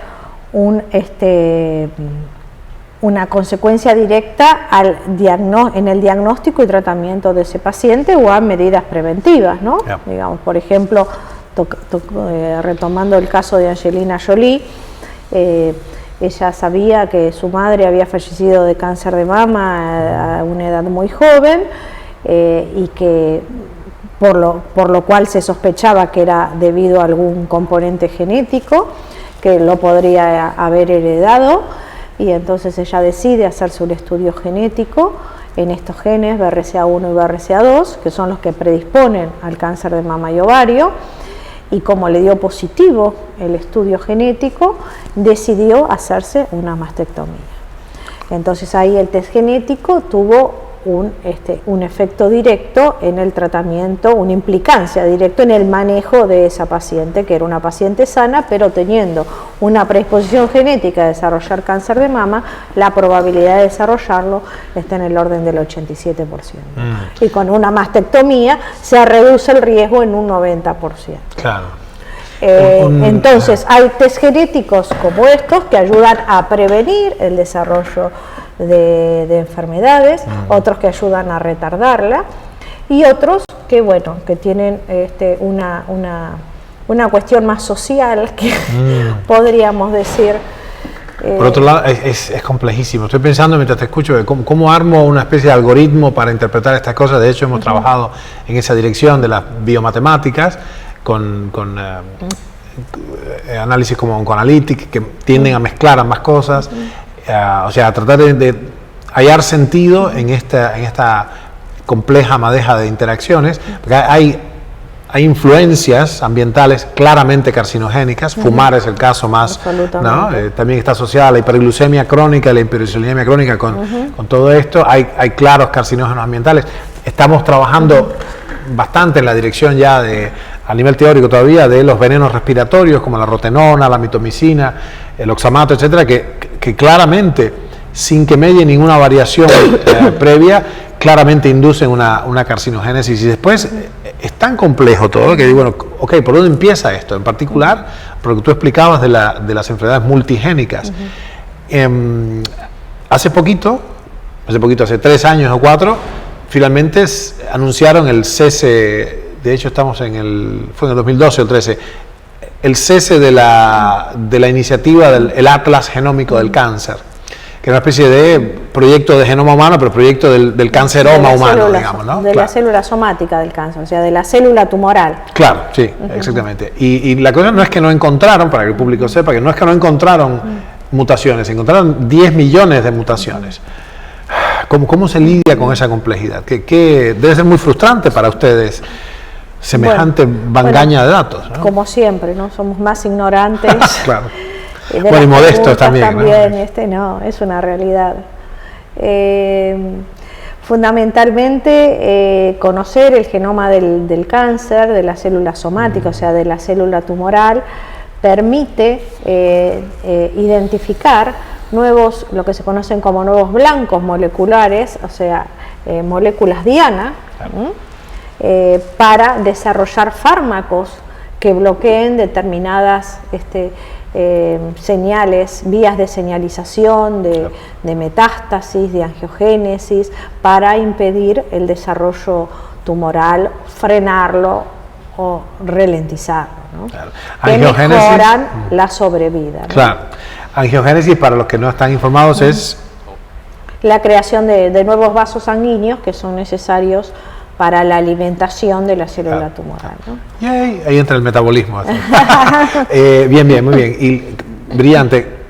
una consecuencia directa en el diagnóstico y tratamiento de ese paciente o a medidas preventivas, ¿no? Yeah. Digamos, por ejemplo, retomando el caso de Angelina Jolie, ella sabía que su madre había fallecido de cáncer de mama a una edad muy joven y que por lo cual se sospechaba que era debido a algún componente genético que lo podría haber heredado, y entonces ella decide hacerse un estudio genético en estos genes BRCA1 y BRCA2, que son los que predisponen al cáncer de mama y ovario, y como le dio positivo el estudio genético, decidió hacerse una mastectomía. Entonces ahí el test genético tuvo un efecto directo en el tratamiento, una implicancia directa en el manejo de esa paciente, que era una paciente sana, pero teniendo una predisposición genética a desarrollar cáncer de mama, la probabilidad de desarrollarlo está en el orden del 87%. Y con una mastectomía se reduce el riesgo en un 90%. Claro. Entonces hay test genéticos como estos que ayudan a prevenir el desarrollo de enfermedades, otros que ayudan a retardarla, y otros que, bueno, que tienen una cuestión más social, que podríamos decir. Por otro lado, es complejísimo. Estoy pensando mientras te escucho de cómo armo una especie de algoritmo para interpretar estas cosas. De hecho, hemos trabajado en esa dirección de las biomatemáticas con análisis como Oncoanalytics, que tienden a mezclar ambas cosas. O sea, a tratar de hallar sentido en esta compleja madeja de interacciones, porque hay influencias ambientales claramente carcinogénicas. Fumar es el caso más, ¿no? También está asociada a la hiperglucemia crónica, la hiperinsulinemia crónica con todo esto. Hay claros carcinógenos ambientales. Estamos trabajando bastante en la dirección ya a nivel teórico todavía, de los venenos respiratorios como la rotenona, la mitomicina, el oxamato, etcétera, que claramente, sin que medie ninguna variación previa, claramente inducen una carcinogénesis. Y después es tan complejo todo que digo, bueno, ok, ¿por dónde empieza esto? En particular, por lo que tú explicabas de las enfermedades multigénicas. Hace poquito, hace 3 años o 4, finalmente anunciaron el cese. De hecho, fue en el 2012 o 13, el cese de la iniciativa del Atlas Genómico del Cáncer, que es una especie de proyecto de genoma humano, pero proyecto del canceroma humano, digamos, ¿no? De la célula somática del cáncer, o sea, de la célula tumoral. Claro, sí, exactamente. Y la cosa no es que no encontraron, para que el público sepa, que no es que no encontraron mutaciones, encontraron 10 millones de mutaciones. ¿Cómo se lidia con esa complejidad? Que debe ser muy frustrante para ustedes semejante bangaña de datos, ¿no? Como siempre, ¿no? Somos más ignorantes. Claro. Bueno, y modestos también, ¿no? No, es una realidad. Fundamentalmente, conocer el genoma del cáncer, de la célula somática, o sea, de la célula tumoral, permite identificar lo que se conocen como nuevos blancos moleculares, o sea, moléculas diana, para desarrollar fármacos que bloqueen determinadas señales, vías de señalización, de metástasis, de angiogénesis, para impedir el desarrollo tumoral, frenarlo o ralentizarlo, ¿no? Claro. Que mejoran la sobrevida, ¿no? Claro. Angiogénesis, para los que no están informados, es la creación de nuevos vasos sanguíneos que son necesarios para la alimentación de la célula tumoral, ¿no? Y ahí entra el metabolismo. Bien, muy bien. Y brillante.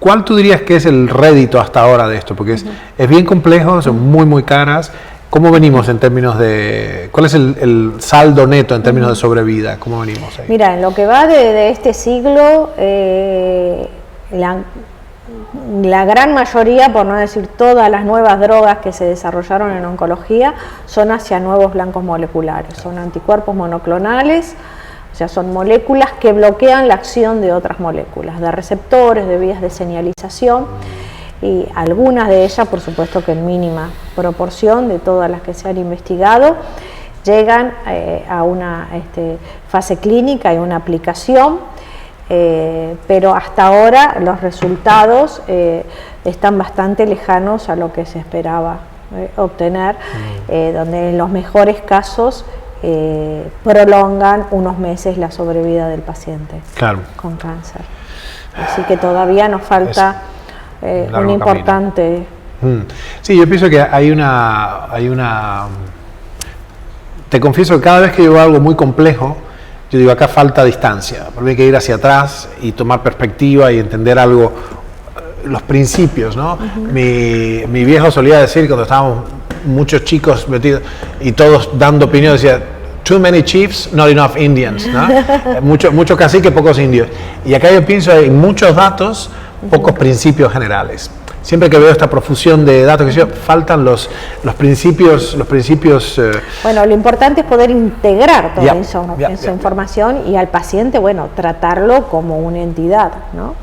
¿Cuál tú dirías que es el rédito hasta ahora de esto? Porque es bien complejo, son muy caras. ¿Cómo venimos en términos de... ¿Cuál es el saldo neto en términos de sobrevida? ¿Cómo venimos ahí? Mira, en lo que va de este siglo, la gran mayoría, por no decir todas las nuevas drogas que se desarrollaron en oncología, son hacia nuevos blancos moleculares, son anticuerpos monoclonales, o sea, son moléculas que bloquean la acción de otras moléculas, de receptores, de vías de señalización, y algunas de ellas, por supuesto que en mínima proporción de todas las que se han investigado, llegan a una fase clínica y una aplicación, pero hasta ahora los resultados están bastante lejanos a lo que se esperaba obtener, donde en los mejores casos prolongan unos meses la sobrevida del paciente con cáncer. Así que todavía nos falta un importante... Sí, yo pienso que hay una... Te confieso que cada vez que yo veo algo muy complejo, yo digo, acá falta distancia, porque hay que ir hacia atrás y tomar perspectiva y entender algo, los principios, ¿no? Mi viejo solía decir, cuando estábamos muchos chicos metidos y todos dando opinión, decía, too many chiefs, not enough Indians, ¿no? Mucho caciques, pocos indios. Y acá yo pienso, hay muchos datos, pocos principios generales. Siempre que veo esta profusión de datos, faltan los principios. Bueno, lo importante es poder integrar toda esa información y al paciente, bueno, tratarlo como una entidad, ¿no?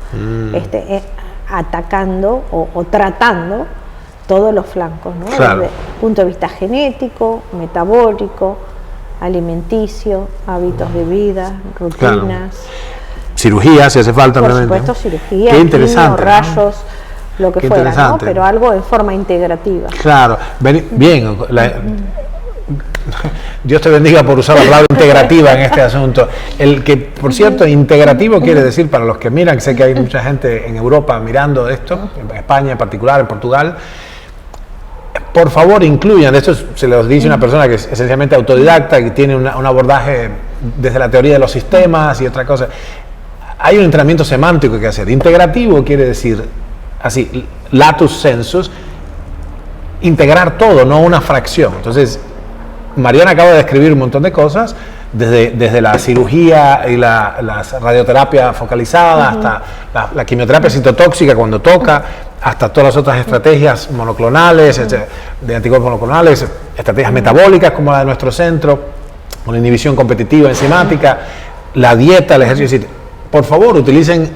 Atacando o tratando todos los flancos, ¿no? Claro. Desde el punto de vista genético, metabólico, alimenticio, hábitos de vida, rutinas. Claro. Cirugía, si hace falta, por obviamente. Supuesto, cirugía, qué interesante, quimio, rayos, ¿no? Lo que fuera, ¿no? Pero algo en forma integrativa. Claro, bien, Dios te bendiga por usar la palabra integrativa en este asunto. El que, por cierto, integrativo quiere decir, para los que miran, sé que hay mucha gente en Europa mirando esto, en España en particular, en Portugal, por favor incluyan, esto se los dice una persona que es esencialmente autodidacta, que tiene un abordaje desde la teoría de los sistemas y otra cosa. Hay un entrenamiento semántico que hay que hacer. Integrativo quiere decir, así, latus sensus, integrar todo, no una fracción. Entonces, Mariana acaba de describir un montón de cosas, desde la cirugía y la radioterapia focalizada, hasta la quimioterapia citotóxica cuando toca, hasta todas las otras estrategias monoclonales, de anticuerpos monoclonales, estrategias metabólicas como la de nuestro centro, con la inhibición competitiva enzimática, la dieta, el ejercicio. Por favor, utilicen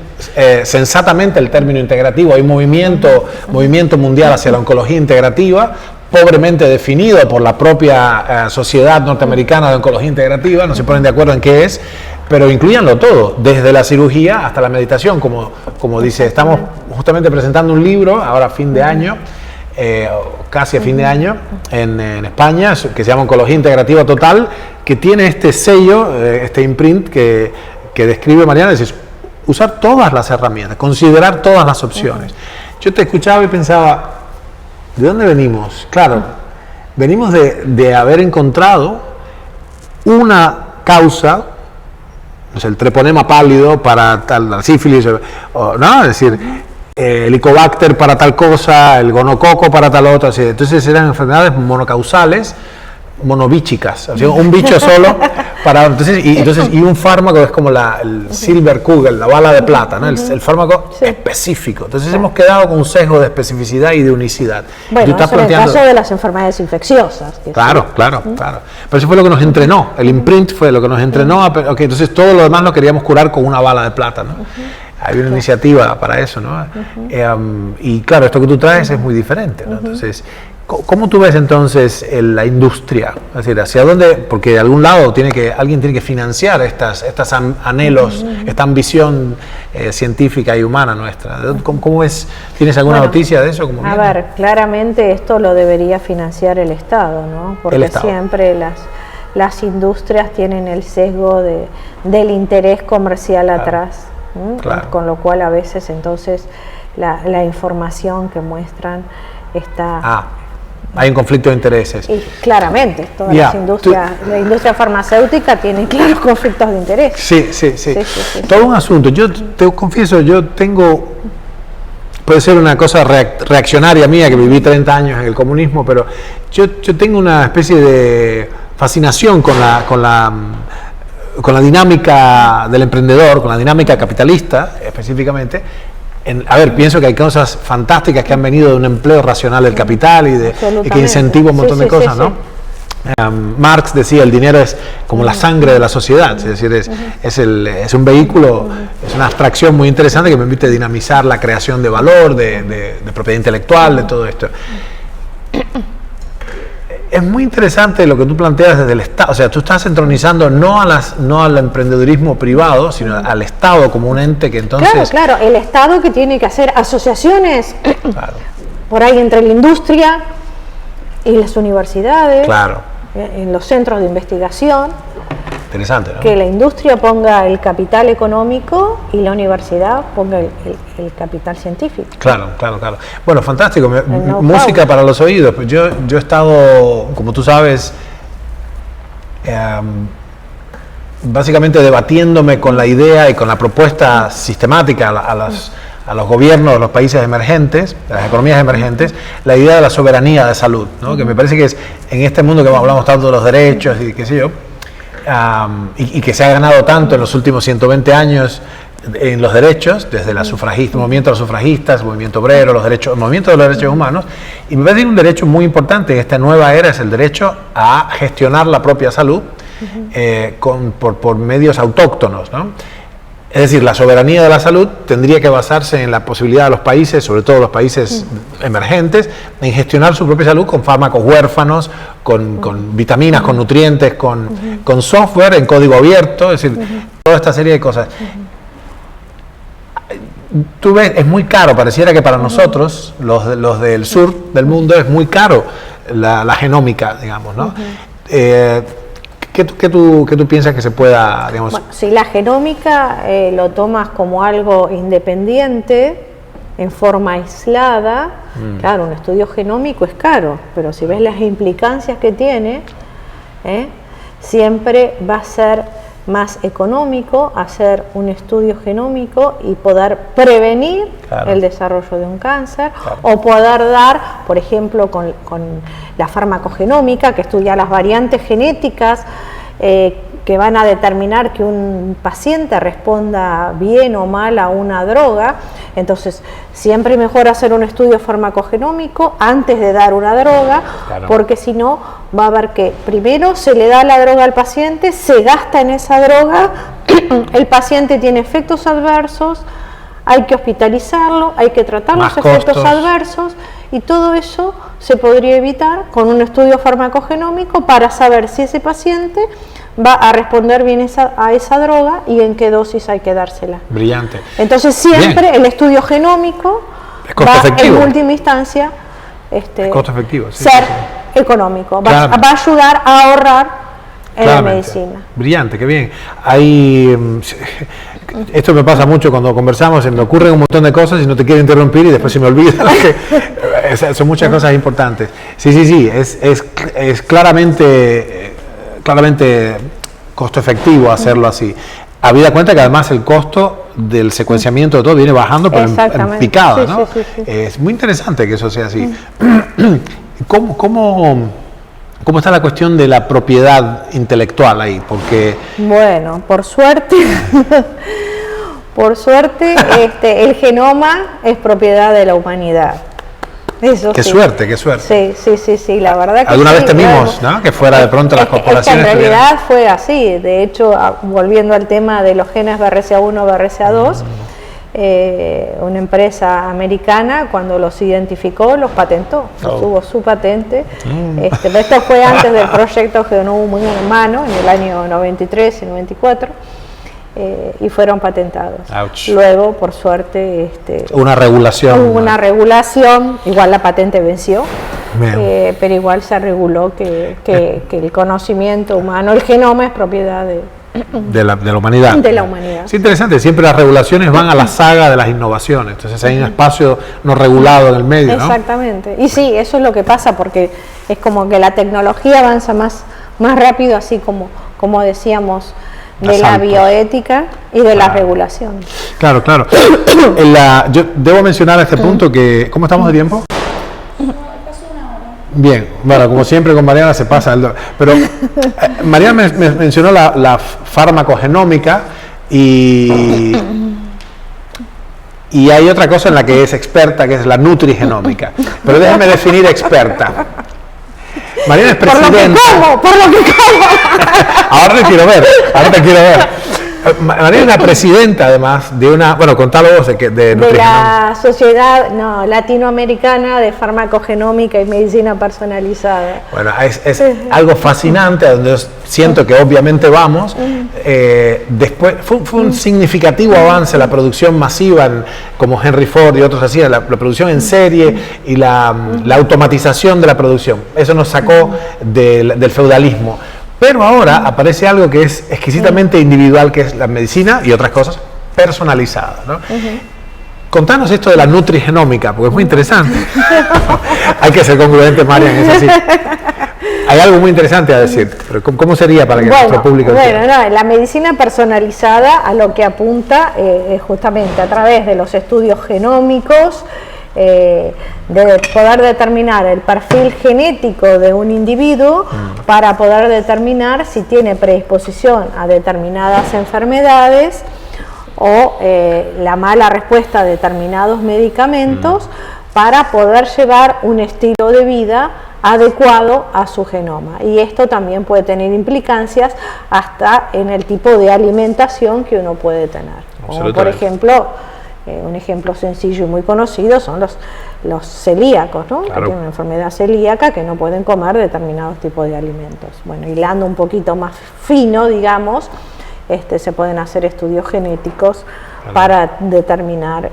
sensatamente el término integrativo. Hay movimiento mundial hacia la oncología integrativa, pobremente definido por la propia Sociedad Norteamericana de Oncología Integrativa, no se ponen de acuerdo en qué es, pero incluyanlo todo, desde la cirugía hasta la meditación, como dice, estamos justamente presentando un libro, ahora a fin de año, casi a fin de año, en España, que se llama Oncología Integrativa Total, que tiene este sello, este imprint que describe Mariana, es decir, usar todas las herramientas, considerar todas las opciones. Yo te escuchaba y pensaba, ¿de dónde venimos? Claro, venimos de haber encontrado una causa, no sé, el treponema pálido para tal, la sífilis, ¿no? Es decir, el Helicobacter para tal cosa, el gonococo para tal otra. Entonces eran enfermedades monocausales, monovíchicas, o sea, un bicho solo para y un fármaco es como el Silberkugel, la bala de plata, ¿no? El fármaco específico. Entonces hemos quedado con un sesgo de especificidad y de unicidad. Bueno, eso en el caso de las enfermedades infecciosas. Claro. Pero eso fue lo que nos entrenó. El imprint fue lo que nos entrenó. Entonces todo lo demás lo queríamos curar con una bala de plata, ¿no? Hay una iniciativa para eso, ¿no? Y claro, esto que tú traes es muy diferente, ¿no? Entonces, ¿cómo tú ves entonces la industria? Es decir, ¿hacia dónde? Porque de algún lado alguien tiene que financiar estas anhelos, esta ambición científica y humana nuestra. ¿Cómo ves? ¿Tienes alguna noticia de eso? A ver, claramente esto lo debería financiar el Estado, ¿no? Porque siempre las industrias tienen el sesgo del interés comercial atrás, claro. Con lo cual a veces entonces la información que muestran está... Hay un conflicto de intereses. Y claramente, todas las industrias, la industria farmacéutica tiene claros conflictos de interés. Sí. Todo un asunto. Yo te confieso, puede ser una cosa reaccionaria mía, que viví 30 años en el comunismo, pero yo tengo una especie de fascinación con la dinámica del emprendedor, con la dinámica capitalista específicamente, a ver, pienso que hay cosas fantásticas que han venido de un empleo racional del capital y que incentiva un montón de cosas, ¿no? Marx decía, el dinero es como la sangre de la sociedad, es decir, es un vehículo, es una abstracción muy interesante que permite dinamizar la creación de valor, de propiedad intelectual, de todo esto. Es muy interesante lo que tú planteas desde el Estado, o sea, tú estás entronizando no al emprendedurismo privado, sino al Estado como un ente que entonces... Claro, el Estado que tiene que hacer asociaciones, por ahí entre la industria y las universidades, en los centros de investigación. Interesante, ¿no? Que la industria ponga el capital económico y la universidad ponga el capital científico. Claro. Bueno, fantástico. Música para los oídos. Pues yo he estado, como tú sabes, básicamente debatiéndome con la idea y con la propuesta sistemática a los gobiernos de los países emergentes, de las economías emergentes, la idea de la soberanía de salud, ¿no? Que me parece que es en este mundo que hablamos tanto de los derechos y qué sé yo, y que se ha ganado tanto en los últimos 120 años en los derechos, desde el movimiento de los sufragistas, el movimiento obrero, el movimiento de los derechos humanos, y me parece que un derecho muy importante en esta nueva era es el derecho a gestionar la propia salud por medios autóctonos, ¿no? Es decir, la soberanía de la salud tendría que basarse en la posibilidad de los países, sobre todo los países emergentes, en gestionar su propia salud con fármacos huérfanos, con vitaminas, con nutrientes, con software en código abierto, es decir, toda esta serie de cosas. Tú ves, es muy caro, pareciera que para nosotros, los del sur del mundo, es muy caro la genómica, digamos, ¿no? ¿Qué tú piensas que se pueda, digamos? Bueno, si la genómica lo tomas como algo independiente, en forma aislada, claro, un estudio genómico es caro, pero si ves las implicancias que tiene, siempre va a ser más económico hacer un estudio genómico y poder prevenir el desarrollo de un cáncer, o poder dar, por ejemplo, con la farmacogenómica, que estudia las variantes genéticas que van a determinar que un paciente responda bien o mal a una droga. Entonces, siempre mejor hacer un estudio farmacogenómico antes de dar una droga, porque si no, va a haber que primero se le da la droga al paciente, se gasta en esa droga, el paciente tiene efectos adversos, hay que hospitalizarlo, hay que tratar los efectos adversos, y todo eso se podría evitar con un estudio farmacogenómico para saber si ese paciente va a responder bien a esa droga y en qué dosis hay que dársela. Brillante. Entonces siempre el estudio genómico va en última instancia ser económico, va a ayudar a ahorrar en la medicina. Brillante, qué bien. Esto me pasa mucho cuando conversamos, se me ocurren un montón de cosas y no te quiero interrumpir y después se me olvida. Son muchas cosas importantes. Sí, es claramente costo efectivo hacerlo así. Habida cuenta que además el costo del secuenciamiento de todo viene bajando, pero en picada, ¿no? Sí. Es muy interesante que eso sea así. ¿Cómo está la cuestión de la propiedad intelectual ahí? Porque... Bueno, por suerte, el genoma es propiedad de la humanidad. Eso qué suerte. Sí, la verdad que alguna vez temimos, ¿no? Que fuera de pronto las corporaciones. En realidad fue así. De hecho, volviendo al tema de los genes BRCA1, BRCA2, una empresa americana, cuando los identificó, los patentó, tuvo su patente. Esto fue antes del proyecto Genoma Humano, en el año 93 y 94. Y fueron patentados. Ouch. Luego, por suerte, una regulación. Hubo una regulación, igual la patente venció, pero igual se reguló que el conocimiento humano, el genoma, es propiedad de la humanidad. De la humanidad. Es interesante, siempre las regulaciones van a la saga de las innovaciones, entonces hay un espacio no regulado en el medio, ¿no? Exactamente. Y sí, eso es lo que pasa, porque es como que la tecnología avanza más rápido, así como decíamos, de la bioética y de la regulación. Claro. Yo debo mencionar a este punto que... ¿Cómo estamos de tiempo? Bien, bueno, como siempre con Mariana se pasa. Pero Mariana me mencionó la farmacogenómica y y hay otra cosa en la que es experta, que es la nutrigenómica. Pero déjame definir experta. Mariana es presidenta. Por lo que como. Ahora te quiero ver. Mariana es la presidenta, además, de una... Bueno, contalo vos de la Sociedad Latinoamericana de Farmacogenómica y Medicina Personalizada. Bueno, es algo fascinante, a donde siento que obviamente vamos. Después fue un significativo avance la producción masiva, como Henry Ford y otros hacían, la producción en serie y la automatización de la producción. Eso nos sacó del feudalismo. Pero ahora aparece algo que es exquisitamente individual, que es la medicina y otras cosas personalizadas, ¿no? Contanos esto de la nutrigenómica, porque es muy interesante. Hay que ser congruente, Marian, es así. Hay algo muy interesante a decir, pero ¿cómo sería para que nuestro público entienda? Bueno, la medicina personalizada a lo que apunta es justamente a través de los estudios genómicos, de poder determinar el perfil genético de un individuo para poder determinar si tiene predisposición a determinadas enfermedades o la mala respuesta a determinados medicamentos para poder llevar un estilo de vida adecuado a su genoma. Y esto también puede tener implicancias hasta en el tipo de alimentación que uno puede tener. Como por ejemplo, un ejemplo sencillo y muy conocido son los celíacos, ¿no? Claro. Que tienen una enfermedad celíaca, que no pueden comer determinados tipos de alimentos. Bueno, hilando un poquito más fino, digamos, se pueden hacer estudios genéticos para determinar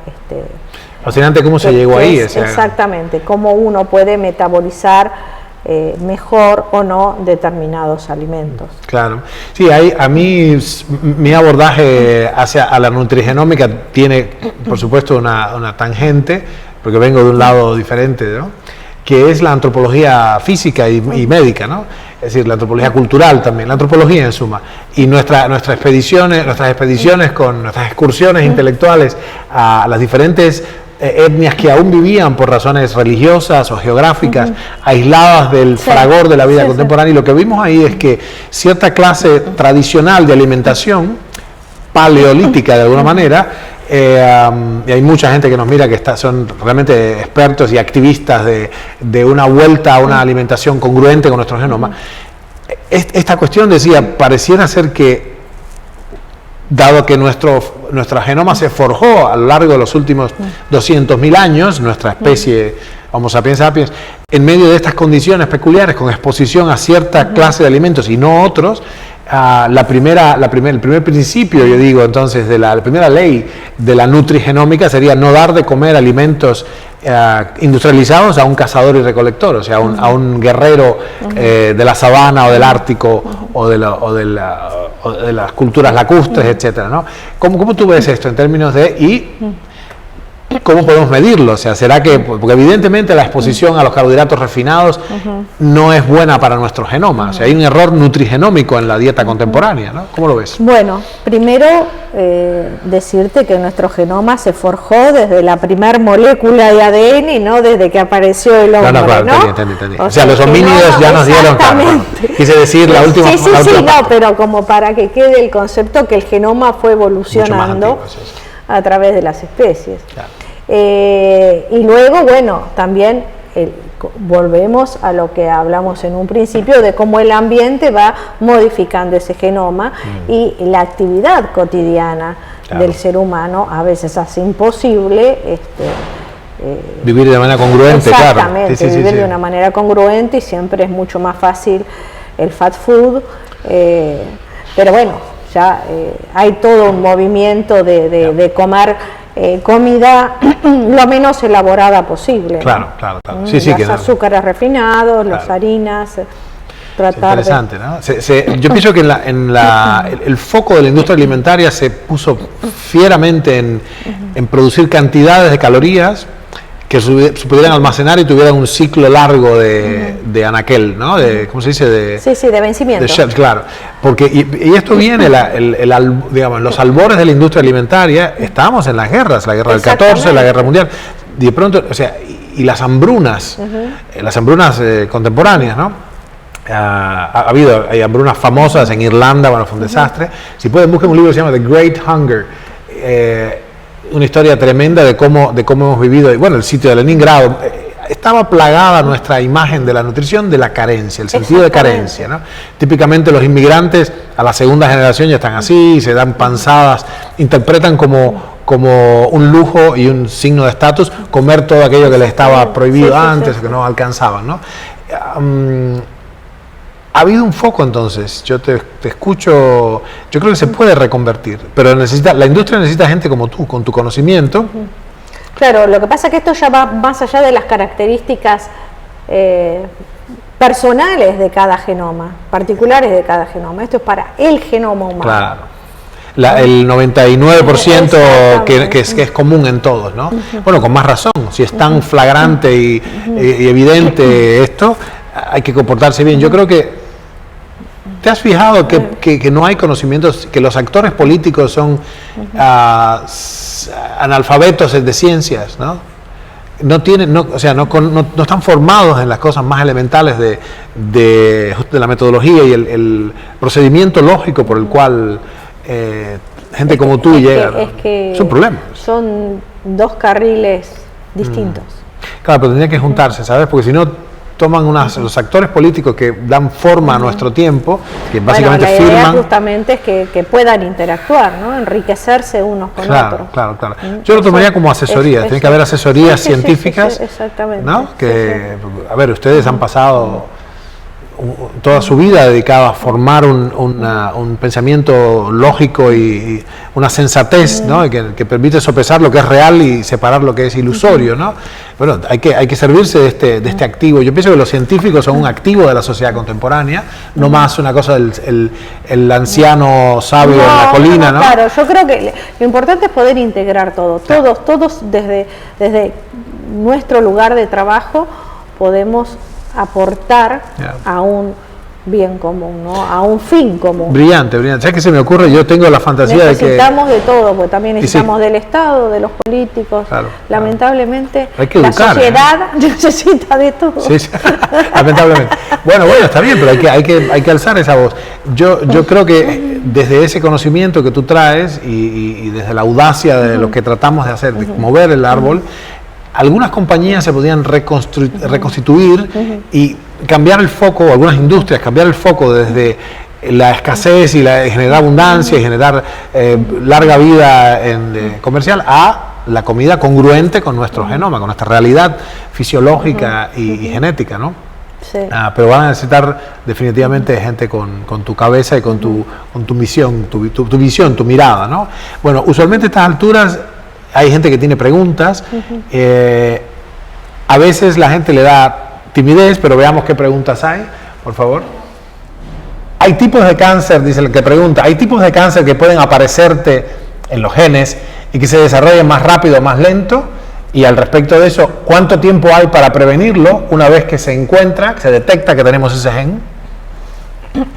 fascinante cómo se llegó ahí. Exactamente, cómo uno puede metabolizar mejor o no determinados alimentos. Claro. Sí, a mí mi abordaje a la nutrigenómica tiene, por supuesto, una tangente, porque vengo de un lado diferente, ¿no? Que es la antropología física y médica, ¿no? Es decir, la antropología cultural también, la antropología en suma. Y nuestras expediciones con nuestras excursiones intelectuales a las diferentes etnias que aún vivían por razones religiosas o geográficas, aisladas del fragor de la vida contemporánea. Y lo que vimos ahí es que cierta clase tradicional de alimentación, paleolítica de alguna manera, y hay mucha gente que nos mira que son realmente expertos y activistas de una vuelta a una alimentación congruente con nuestro genoma. Esta cuestión, decía, pareciera ser que, dado que nuestra genoma se forjó a lo largo de los últimos 200.000 años, nuestra especie Homo sapiens sapiens, en medio de estas condiciones peculiares, con exposición a cierta clase de alimentos y no otros, el primer principio, yo digo entonces, la primera ley de la nutrigenómica sería no dar de comer alimentos industrializados a un cazador y recolector, o sea, a un guerrero de la sabana o del Ártico o de las culturas lacustres, etcétera, ¿no? ¿Cómo tú ves esto en términos de cómo podemos medirlo? O sea, ¿será que, porque evidentemente la exposición a los carbohidratos refinados no es buena para nuestro genoma? O sea, hay un error nutrigenómico en la dieta contemporánea, ¿no? ¿Cómo lo ves? Bueno, primero decirte que nuestro genoma se forjó desde la primer molécula de ADN y no desde que apareció el hombre, ¿no? Entendí. O sea, los homínidos ya nos dieron carne. Quise decir la última parte. No, pero como para que quede el concepto que el genoma fue evolucionando a través de las especies. Claro. Y luego, bueno, también volvemos a lo que hablamos en un principio de cómo el ambiente va modificando ese genoma y la actividad cotidiana del ser humano a veces hace imposible vivir de manera congruente. Exactamente, claro. Vivir de una manera congruente, y siempre es mucho más fácil el fast food, pero bueno, ya hay todo un movimiento de comer comida lo menos elaborada posible. Claro. ¿No? Los azúcares refinados, las harinas. Interesante, ¿no? Yo pienso que el foco de la industria alimentaria se puso fieramente en producir cantidades de calorías que se pudieran almacenar y tuvieran un ciclo largo de anaquel, ¿no? ¿Cómo se dice? De vencimiento. Claro, porque y esto viene, digamos, en los albores de la industria alimentaria, estábamos en las guerras, la guerra del 14, la guerra mundial, y de pronto, o sea, y las hambrunas, contemporáneas, ¿no? Hay hambrunas famosas en Irlanda, bueno, fue un desastre. Si pueden, busquen un libro que se llama The Great Hunger. una historia tremenda de cómo hemos vivido. Bueno, el sitio de Leningrado, estaba plagada nuestra imagen de la nutrición de la carencia, el sentido de carencia, ¿no? Típicamente los inmigrantes a la segunda generación ya están así, se dan panzadas, interpretan como un lujo y un signo de estatus comer todo aquello que les estaba prohibido antes, que no alcanzaban, ¿no? Ha habido un foco entonces, yo te escucho, yo creo que se puede reconvertir, pero la industria necesita gente como tú, con tu conocimiento. Claro, lo que pasa es que esto ya va más allá de las características personales de cada genoma, particulares de cada genoma. Esto es para el genoma humano. Claro. El 99% que es común en todos, ¿no? Bueno, con más razón, si es tan flagrante y evidente esto, hay que comportarse bien. Yo creo que ¿te has fijado que no hay conocimientos, que los actores políticos son analfabetos de ciencias, ¿no? No están formados en las cosas más elementales de la metodología y el procedimiento lógico por el cual gente como tú llega, ¿no? Es un problema. Son dos carriles distintos. Claro, pero tendría que juntarse, ¿sabes? Porque si no toman los actores políticos que dan forma a nuestro tiempo, que básicamente la idea firman. Justamente es que puedan interactuar, ¿no? Enriquecerse unos con otros. Claro. Yo lo tomaría como asesoría. Tiene que haber asesorías científicas, exactamente, ¿no? A ver, ustedes han pasado toda su vida dedicada a formar un pensamiento lógico y una sensatez, ¿no? que permite sopesar lo que es real y separar lo que es ilusorio, ¿no? Bueno, hay que servirse de este activo. Yo pienso que los científicos son un activo de la sociedad contemporánea, no más una cosa el anciano sabio en la colina, ¿no? Claro, yo creo que lo importante es poder integrar todo. Todos desde nuestro lugar de trabajo podemos aportar a un bien común, ¿no? A un fin común. Brillante. ¿Sabes qué se me ocurre? Yo tengo la fantasía de que necesitamos de todo, porque también necesitamos del Estado, de los políticos. Lamentablemente, hay que educar, la sociedad necesita de todo. Sí. Lamentablemente. Bueno, está bien, pero hay que alzar esa voz. Yo creo que desde ese conocimiento que tú traes y desde la audacia de lo que tratamos de hacer, de mover el árbol, algunas compañías se podían reconstituir y cambiar el foco, o algunas industrias cambiar el foco desde la escasez y generar abundancia y generar larga vida comercial a la comida congruente con nuestro genoma, con nuestra realidad fisiológica y genética, ¿no? Sí. Pero van a necesitar definitivamente gente con tu cabeza y con tu misión, tu visión, tu mirada, ¿no? Bueno, usualmente a estas alturas hay gente que tiene preguntas, a veces la gente le da timidez, pero veamos qué preguntas hay, por favor. Hay tipos de cáncer, dice el que pregunta, hay tipos de cáncer que pueden aparecerte en los genes y que se desarrollen más rápido o más lento, y al respecto de eso, ¿cuánto tiempo hay para prevenirlo una vez que se encuentra, que se detecta que tenemos ese gen?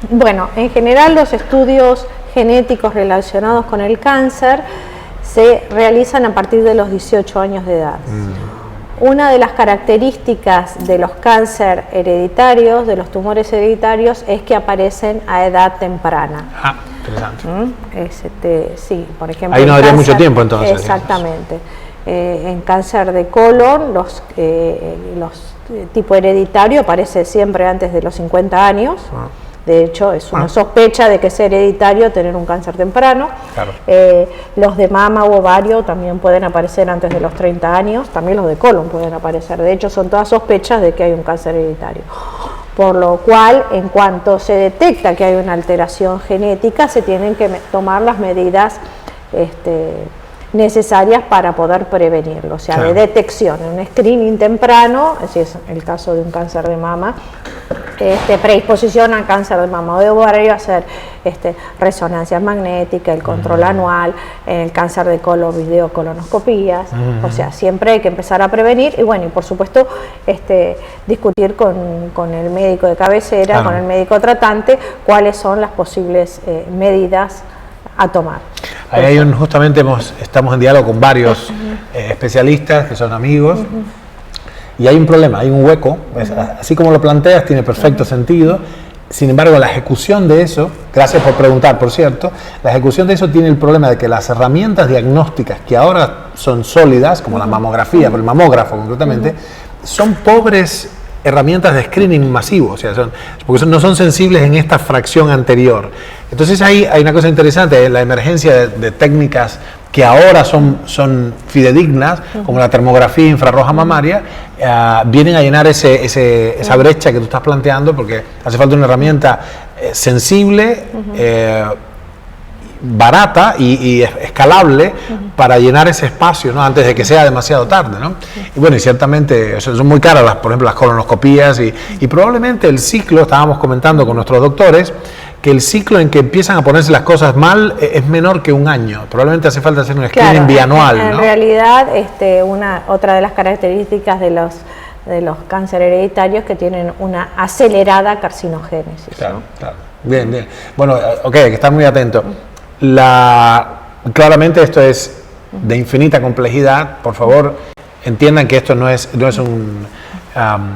Bueno, en general los estudios genéticos relacionados con el cáncer se realizan a partir de los 18 años de edad. Una de las características de los cáncer hereditarios, de los tumores hereditarios, es que aparecen a edad temprana. Interesante. Sí, por ejemplo. Ahí no daría mucho tiempo entonces. Exactamente. En cáncer de colon, los tipo hereditario aparece siempre antes de los 50 años. De hecho, es una sospecha de que es hereditario tener un cáncer temprano. Claro. Los de mama u ovario también pueden aparecer antes de los 30 años, también los de colon pueden aparecer. De hecho, son todas sospechas de que hay un cáncer hereditario. Por lo cual, en cuanto se detecta que hay una alteración genética, se tienen que tomar las medidas necesarias para poder prevenirlo, o sea, de detección, un screening temprano, si es el caso de un cáncer de mama, predisposición al cáncer de mama o de ovario, hacer resonancias magnéticas, el control anual, en el cáncer de colon, videocolonoscopías, o sea, siempre hay que empezar a prevenir y bueno, y por supuesto discutir con el médico de cabecera, con el médico tratante, cuáles son las posibles medidas a tomar. Ahí justamente estamos en diálogo con varios especialistas que son amigos y hay un problema, hay un hueco, así como lo planteas tiene perfecto sentido, Sin embargo, la ejecución de eso, gracias por preguntar, por cierto, la ejecución de eso tiene el problema de que las herramientas diagnósticas que ahora son sólidas, como la mamografía, por el mamógrafo concretamente, son pobres herramientas de screening masivo, o sea, porque no son sensibles en esta fracción anterior. Entonces ahí hay una cosa interesante, la emergencia de técnicas que ahora son fidedignas, como la termografía infrarroja mamaria, vienen a llenar esa brecha que tú estás planteando, porque hace falta una herramienta sensible, barata y escalable para llenar ese espacio, ¿no? Antes de que sea demasiado tarde, ¿no? Y bueno, y ciertamente son muy caras, por ejemplo, las colonoscopías y probablemente el ciclo, estábamos comentando con nuestros doctores, que el ciclo en que empiezan a ponerse las cosas mal es menor que un año. Probablemente hace falta hacer un screening bianual, en ¿no? realidad, otra de las características de los cánceres hereditarios que tienen una acelerada carcinogénesis. Claro, claro. Bien, bien. Bueno, ok, hay que estar muy atento. Claramente esto es de infinita complejidad. Por favor, entiendan que esto no es un...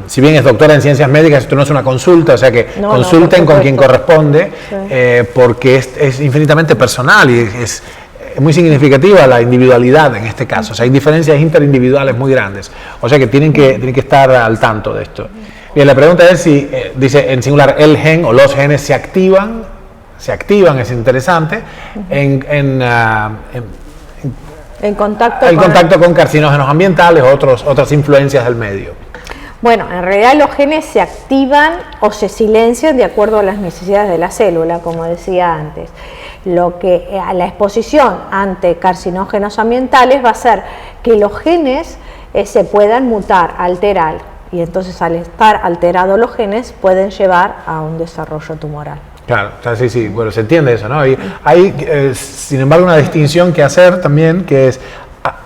si bien es doctora en ciencias médicas, esto no es una consulta, o sea que consulten con quien corresponde, porque es infinitamente personal y es muy significativa la individualidad en este caso. O sea, hay diferencias interindividuales muy grandes. O sea que tienen que estar al tanto de esto. Bien, la pregunta es si, dice en singular, el gen o los genes se activan, es interesante, en contacto con carcinógenos ambientales o otras influencias del medio. Bueno, en realidad los genes se activan o se silencian de acuerdo a las necesidades de la célula, como decía antes. La exposición ante carcinógenos ambientales va a hacer que los genes se puedan mutar, alterar, y entonces al estar alterados los genes pueden llevar a un desarrollo tumoral. Claro, o sea, sí, bueno, se entiende eso, ¿no? Y hay, sin embargo, una distinción que hacer también, que es,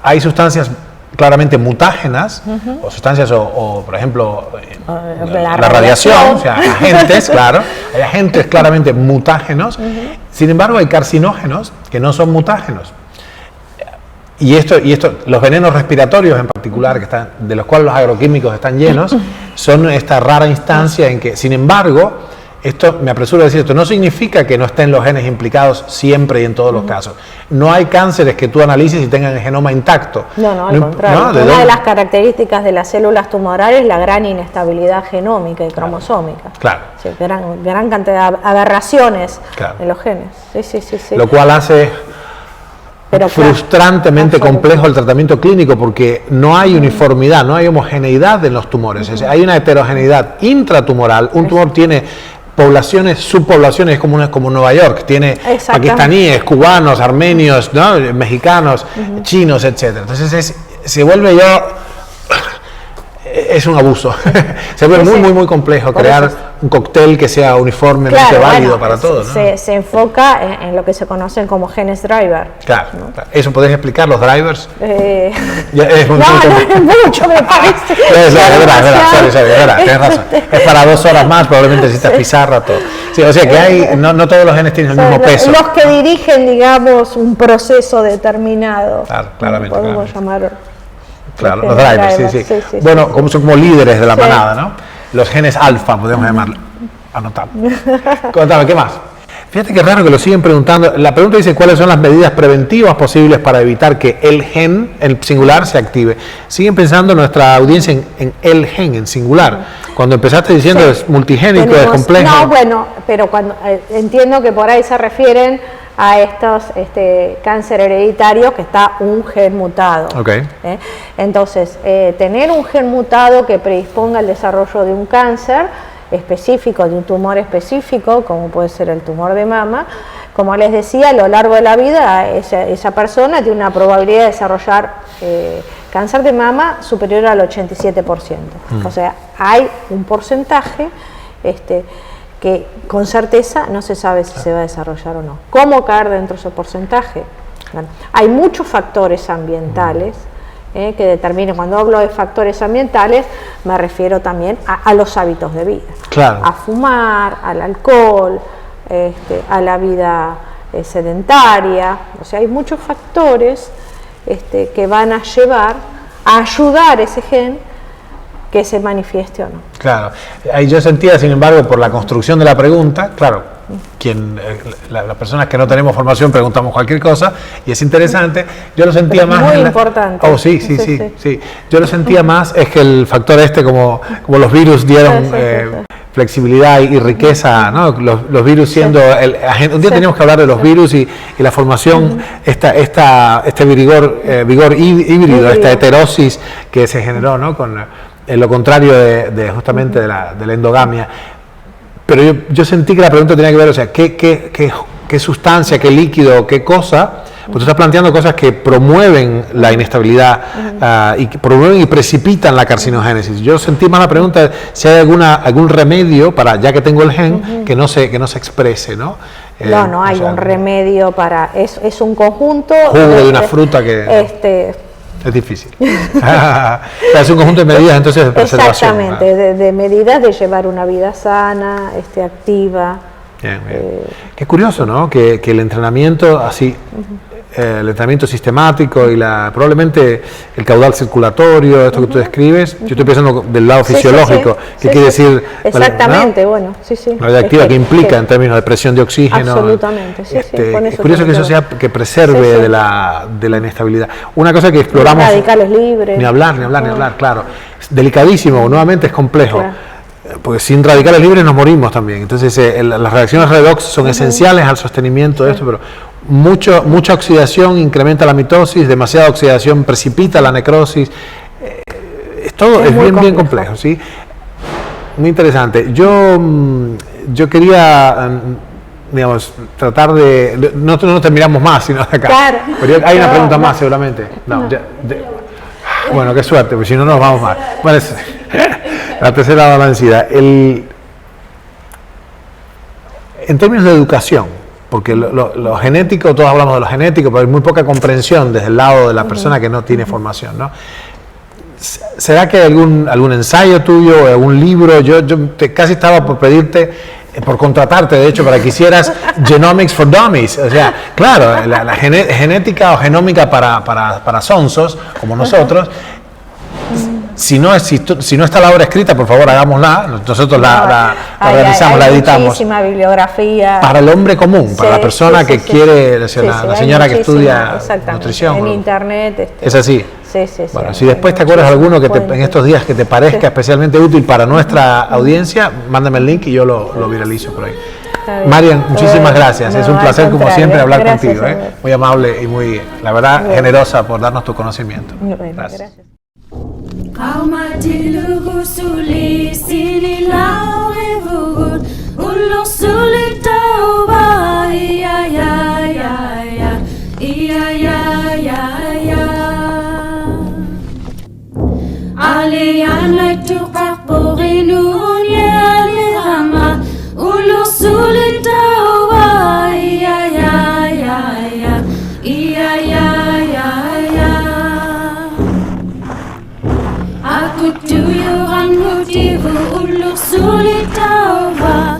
hay sustancias claramente mutágenas, o sustancias, por ejemplo, la radiación, o sea, agentes, claro, hay agentes claramente mutágenos, sin embargo hay carcinógenos que no son mutágenos. Y esto, los venenos respiratorios en particular, de los cuales los agroquímicos están llenos, son esta rara instancia en que, sin embargo, esto, me apresuro a decir esto, no significa que no estén los genes implicados siempre y en todos los casos. No hay cánceres que tú analices y tengan el genoma intacto. No, al contrario. Una de las características de las células tumorales es la gran inestabilidad genómica y cromosómica. Claro. Sí, gran cantidad de aberraciones en los genes. Sí. Lo cual hace frustrantemente complejo el tratamiento clínico porque no hay uniformidad, no hay homogeneidad en los tumores. Es decir, hay una heterogeneidad intratumoral. Un tumor tiene poblaciones, subpoblaciones, como Nueva York, tiene pakistaníes, cubanos, armenios, ¿no? Mexicanos, chinos, etc. Entonces se vuelve es un abuso. Se vuelve muy complejo crear un cóctel que sea uniformemente válido para todos, ¿no? Se enfoca en lo que se conocen como genes driver. Claro, ¿no? ¿Eso podés explicar los drivers? Es mucho, me parece. Es verdad, tienes razón. Es para 2 horas más, probablemente necesitas pizarra, todo. Sí, o sea que no todos los genes tienen el mismo peso. Los que dirigen, digamos, un proceso determinado. Claro, claramente. Podemos llamar... Claro, los drivers, sí. Bueno, son como líderes de la manada, ¿no? Los genes alfa, podemos llamarlo. Anotamos. Contame, ¿qué más? Fíjate que raro que lo siguen preguntando. La pregunta dice, ¿cuáles son las medidas preventivas posibles para evitar que el gen, el singular, se active? Siguen pensando nuestra audiencia en el gen, en singular. Cuando empezaste diciendo es multigénico, es complejo. No, bueno, pero cuando entiendo que por ahí se refieren a estos cáncer hereditario que está un gen mutado. Entonces, tener un gen mutado que predisponga al desarrollo de un cáncer específico, de un tumor específico, como puede ser el tumor de mama, como les decía, a lo largo de la vida esa persona tiene una probabilidad de desarrollar cáncer de mama superior al 87%. O sea, hay un porcentaje que con certeza no se sabe si se va a desarrollar o no. ¿Cómo caer dentro de ese porcentaje? Bueno, hay muchos factores ambientales que determinan. Cuando hablo de factores ambientales, me refiero también a los hábitos de vida. Claro. A fumar, al alcohol, a la vida sedentaria. O sea, hay muchos factores que van a llevar a ayudar ese gen que se manifieste o no. Claro, ahí yo sentía, sin embargo, por la construcción de la pregunta, claro, las personas que no tenemos formación preguntamos cualquier cosa y es interesante, yo lo sentía más... Muy importante. Oh, sí. Yo lo sentía más, es que el factor como los virus dieron flexibilidad y riqueza, ¿no? Los virus siendo... un día teníamos que hablar de los virus y la formación, este vigor híbrido, esta heterosis que se generó, ¿no? En lo contrario justamente de la endogamia. Pero yo sentí que la pregunta tenía que ver, o sea, qué sustancia, qué líquido, qué cosa, pues tú estás planteando cosas que promueven la inestabilidad y que promueven y precipitan la carcinogénesis. Yo sentí más la pregunta si hay algún remedio para, ya que tengo el gen, que no se exprese, ¿no? No hay un remedio para... Es un conjunto... Jugo de una fruta que... Es difícil. Es un conjunto de medidas entonces de preservación. Exactamente, de medidas de llevar una vida sana, activa. Bien. Qué curioso, ¿no? Que el entrenamiento así, el entrenamiento sistemático y probablemente el caudal circulatorio, esto que tú describes, yo estoy pensando del lado fisiológico, que quiere decir... Exactamente, ¿no? bueno, la radioactiva que implica en términos de presión de oxígeno. Absolutamente, es curioso que eso sea que preserve de la inestabilidad. Una cosa que exploramos... Radicales libres. Ni hablar, claro. Es delicadísimo, nuevamente es complejo. Claro. Porque sin radicales libres nos morimos también. Entonces las reacciones redox son esenciales al sostenimiento de esto, pero mucha oxidación incrementa la mitosis, demasiada oxidación precipita la necrosis. Es bien complejo, ¿sí? Muy interesante. Yo quería, digamos, tratar de... No terminamos más, sino de acá. Claro. Pero hay una pregunta más, seguramente. Bueno, qué suerte, porque si no nos vamos mal. Bueno, la tercera va la vencida. En términos de educación, porque lo genético, todos hablamos de lo genético, pero hay muy poca comprensión desde el lado de la persona que no tiene formación, ¿no? ¿Será que hay algún ensayo tuyo, algún libro? Yo casi estaba por pedirte, por contratarte, de hecho, para que hicieras Genomics for Dummies. O sea, claro, la genética o genómica para sonsos, como nosotros. Si no está la obra escrita, por favor, hagámosla. Nosotros la realizamos, la editamos. Muchísima bibliografía. Para el hombre común, para la persona que quiere, la señora que estudia nutrición. En internet. Es así. Sí. Bueno, si después te acuerdas alguno que en estos días que te parezca especialmente útil para nuestra audiencia, mándame el link y yo lo viralizo por ahí. Marian, muchísimas gracias. Es un placer, como siempre, hablar contigo. Muy amable y muy, la verdad, generosa por darnos tu conocimiento. Gracias. Aliana tukak porinun ya lihama ulur sulit tawa iya aku tuyuran mutivu ulur sulit tawa